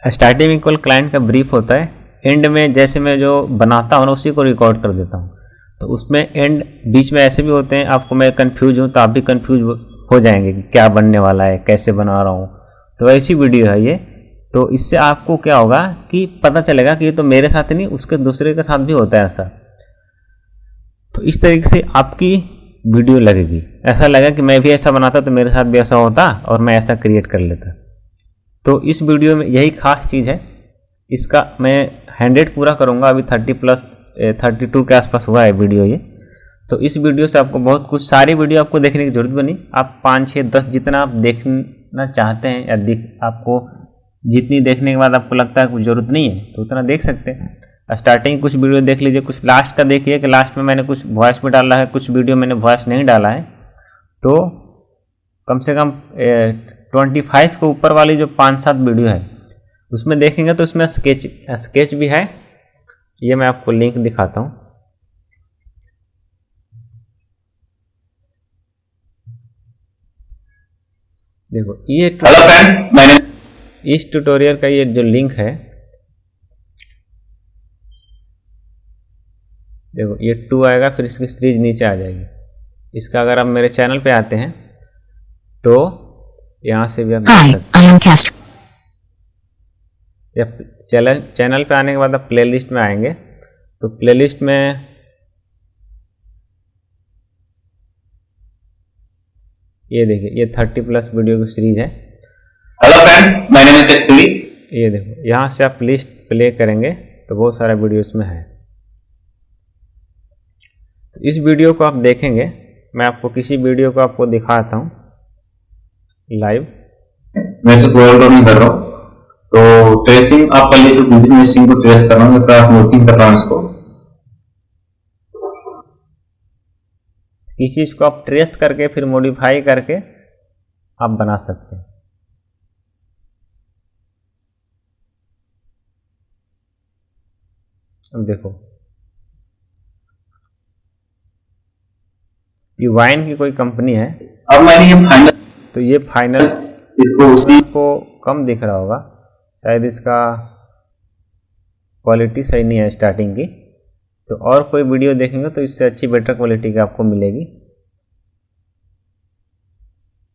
स्टार्टिंग में केवल क्लाइंट का ब्रीफ होता है, एंड में जैसे मैं जो बनाता हूँ ना उसी को रिकॉर्ड कर देता हूँ। तो उसमें एंड बीच में ऐसे भी होते हैं, आपको मैं कंफ्यूज हूँ तो आप भी कंफ्यूज हो जाएंगे कि क्या बनने वाला है, कैसे बना रहा हूँ। तो ऐसी वीडियो है ये। तो इससे आपको क्या होगा कि पता चलेगा कि ये तो मेरे साथ ही नहीं, उसके दूसरे के साथ भी होता है ऐसा। तो इस तरीके से आपकी वीडियो लगेगी, ऐसा लगेगा कि मैं भी ऐसा बनाता तो मेरे साथ भी ऐसा होता और मैं ऐसा क्रिएट कर लेता। तो इस वीडियो में यही खास चीज़ है। इसका मैं 100 पूरा करूँगा, अभी 32 के आसपास हुआ है वीडियो ये। तो इस वीडियो से आपको बहुत कुछ, सारी वीडियो आपको देखने की जरूरत बनी। आप 5, 6, 10 जितना आप देखना चाहते हैं या आपको जितनी देखने के बाद आपको लगता है कुछ ज़रूरत नहीं है तो उतना देख सकते हैं। स्टार्टिंग कुछ वीडियो देख लीजिए, कुछ लास्ट का देखिए कि लास्ट में मैंने कुछ वॉइस भी डाला है, कुछ वीडियो मैंने वॉइस नहीं डाला है। तो कम से कम 25 के ऊपर वाली जो 5-7 वीडियो है उसमें देखेंगे तो उसमें स्केच भी है। ये मैं आपको लिंक दिखाता हूँ। देखो ये इस ट्यूटोरियल का ये जो लिंक है, देखो ये 2 आएगा, फिर इसकी सीरीज नीचे आ जाएगी। इसका अगर आप मेरे चैनल पे आते हैं तो यहाँ से भी आप देख सकते हैं। या चैनल पे आने के बाद आप प्लेलिस्ट में आएंगे तो प्लेलिस्ट में ये देखिए, ये 30+ वीडियो की सीरीज है। Hello friends, my name is Kasturi. ये देखो, यहाँ से आप लिस्ट प्ले करेंगे तो बहुत सारा वीडियो इसमें है। तो इस वीडियो को आप देखेंगे, मैं आपको किसी वीडियो को आपको दिखाता हूँ लाइव। मैं इसे स्क्रॉल डाउन कर रहा हूँ तो ट्रेसिंग आप पहले से पूछिए, मैं इस को ट्रेस कर रहा हूँ, तो आप नोटिंग कर रहा हूँ इसको। किसी चीज़ को आप ट्रेस करके फिर मॉडिफाई करके आप बना सकते हैं। अब देखो, ये वाइन की कोई कंपनी है। अब मैंने ये फाइनल, तो ये फाइनल इसको उसी को कम दिख रहा होगा, शायद इसका क्वालिटी सही नहीं है स्टार्टिंग की। तो और कोई वीडियो देखेंगे तो इससे अच्छी बेटर क्वालिटी की आपको मिलेगी।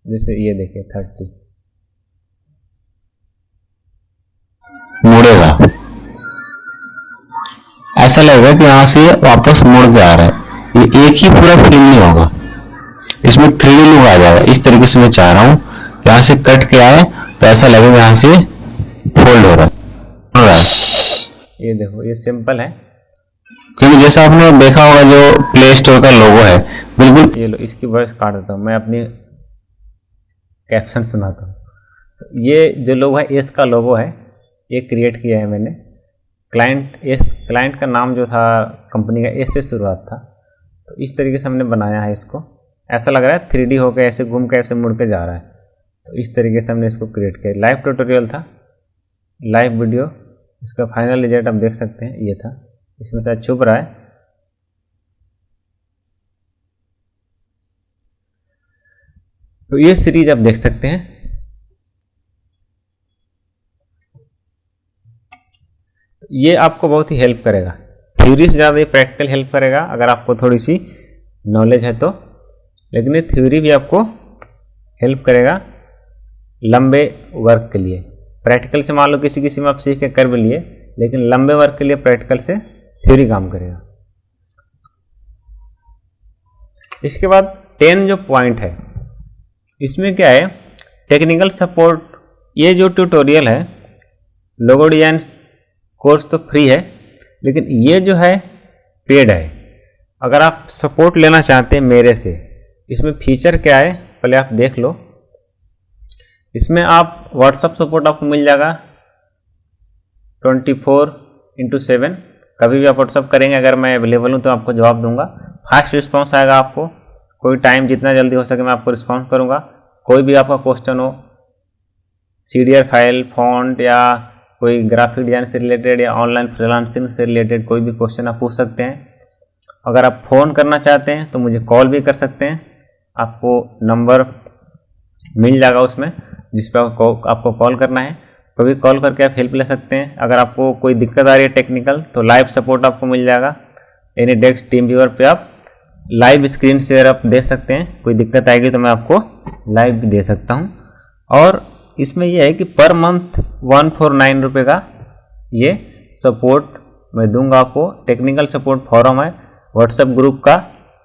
जैसे ये देखिए 30 मुड़ेगा, ऐसा लगेगा कि यहां से वापस मुड़ के आ रहा है। ये एक ही पूरा फिल्म नहीं होगा, इसमें 3D लुक आ जाएगा। इस तरीके से मैं चाह रहा हूं, यहां से कट के आए तो ऐसा लगेगा यहां से फोल्ड हो रहा है। ये देखो, ये सिंपल है, क्योंकि जैसा आपने देखा होगा जो प्ले स्टोर का लोगो है बिल्कुल। ये लो, इसकी वॉइस काट देता हूँ, मैं अपनी कैप्शन सुनाता हूँ। तो ये जो लोगो है, एस का लोगो है, ये क्रिएट किया है मैंने। क्लाइंट एस, क्लाइंट का नाम जो था कंपनी का एस से शुरुआत था। तो इस तरीके से हमने बनाया है इसको। ऐसा लग रहा है 3D होकर ऐसे घूम के ऐसे मुड़ के जा रहा है। तो इस तरीके से हमने इसको क्रिएट किया। लाइव ट्यूटोरियल था, लाइव वीडियो। इसका फाइनल रिजल्ट आप देख सकते हैं, ये था। इसमें शायद छुप रहा है। तो ये सीरीज आप देख सकते हैं। ये आपको बहुत ही हेल्प करेगा, थ्योरी से ज़्यादा ये प्रैक्टिकल हेल्प करेगा अगर आपको थोड़ी सी नॉलेज है तो। लेकिन ये थ्योरी भी आपको हेल्प करेगा लंबे वर्क के लिए। प्रैक्टिकल से मान लो किसी किसी में आप सीख के कर भी लिए, लेकिन लंबे वर्क के लिए प्रैक्टिकल से थ्योरी काम करेगा। इसके बाद 10 जो पॉइंट है, इसमें क्या है, टेक्निकल सपोर्ट। ये जो ट्यूटोरियल है, लोगो डिजाइन कोर्स तो फ्री है, लेकिन ये जो है पेड है। अगर आप सपोर्ट लेना चाहते हैं मेरे से, इसमें फीचर क्या है पहले आप देख लो। इसमें आप व्हाट्सअप सपोर्ट आपको मिल जाएगा 24/7। कभी भी आप व्हाट्सअप करेंगे, अगर मैं अवेलेबल हूँ तो आपको जवाब दूंगा। फास्ट रिस्पांस आएगा आपको, कोई टाइम जितना जल्दी हो सके मैं आपको रिस्पॉन्स करूंगा। कोई भी आपका क्वेश्चन हो, CDR फाइल, फॉन्ट या कोई ग्राफिक डिजाइन से रिलेटेड या ऑनलाइन फ्रीलांसिंग से रिलेटेड कोई भी क्वेश्चन आप पूछ सकते हैं। अगर आप फ़ोन करना चाहते हैं तो मुझे कॉल भी कर सकते हैं। आपको नंबर मिल जाएगा उसमें जिस पर आपको कॉल करना है। कभी कॉल करके आप हेल्प ले सकते हैं। अगर आपको कोई दिक्कत आ रही है टेक्निकल, तो लाइव सपोर्ट आपको मिल जाएगा। एनी डेस्क टीम व्यूअर पे आप लाइव स्क्रीन शेयर आप दे सकते हैं। कोई दिक्कत आएगी तो मैं आपको लाइव भी दे सकता हूं। और इसमें यह है कि पर मंथ 149 रुपये का ये सपोर्ट मैं दूंगा आपको। टेक्निकल सपोर्ट फॉरम है व्हाट्सएप ग्रुप का,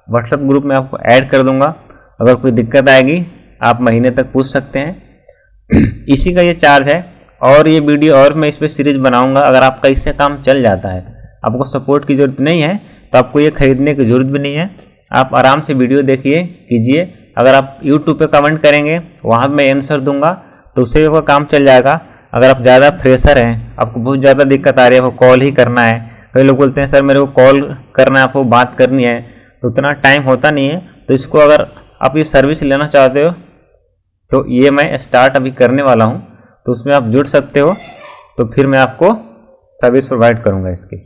व्हाट्सएप ग्रुप में आपको ऐड कर दूंगा। अगर कोई दिक्कत आएगी आप महीने तक पूछ सकते हैं। इसी का ये चार्ज है। और ये वीडियो और मैं इस पर सीरीज बनाऊंगा। अगर आपका इससे काम चल जाता है, आपको सपोर्ट की जरूरत नहीं है, तो आपको ये खरीदने की जरूरत भी नहीं है। आप आराम से वीडियो देखिए, कीजिए। अगर आप YouTube पे कमेंट करेंगे, वहाँ मैं आंसर दूंगा, तो उससे आपका काम चल जाएगा। अगर आप ज़्यादा फ्रेशर हैं, आपको बहुत ज़्यादा दिक्कत आ रही है, आपको कॉल ही करना है। कई लोग बोलते हैं सर मेरे को कॉल करना है, आपको बात करनी है, तो उतना टाइम होता नहीं है। तो इसको अगर आप ये सर्विस लेना चाहते हो, तो ये मैं स्टार्ट अभी करने वाला हूँ, तो उसमें आप जुड़ सकते हो। तो फिर मैं आपको सर्विस प्रोवाइड करूँगा इसकी।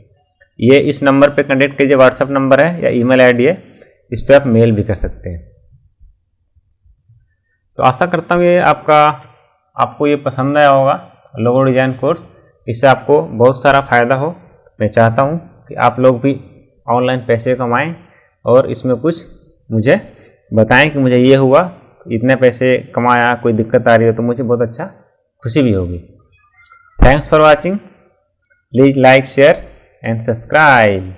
ये इस नंबर पे कनेक्ट कीजिए, व्हाट्सएप नंबर है या ईमेल आईडी है, इस पर आप मेल भी कर सकते हैं। तो आशा करता हूँ ये आपको ये पसंद आया होगा लोगो डिजाइन कोर्स। इससे आपको बहुत सारा फ़ायदा हो। मैं चाहता हूँ कि आप लोग भी ऑनलाइन पैसे कमाएं और इसमें कुछ मुझे बताएं कि मुझे ये हुआ, इतने पैसे कमाया, कोई दिक्कत आ रही हो तो मुझे बहुत अच्छा खुशी भी होगी। Thanks for watching. Please like, share and subscribe.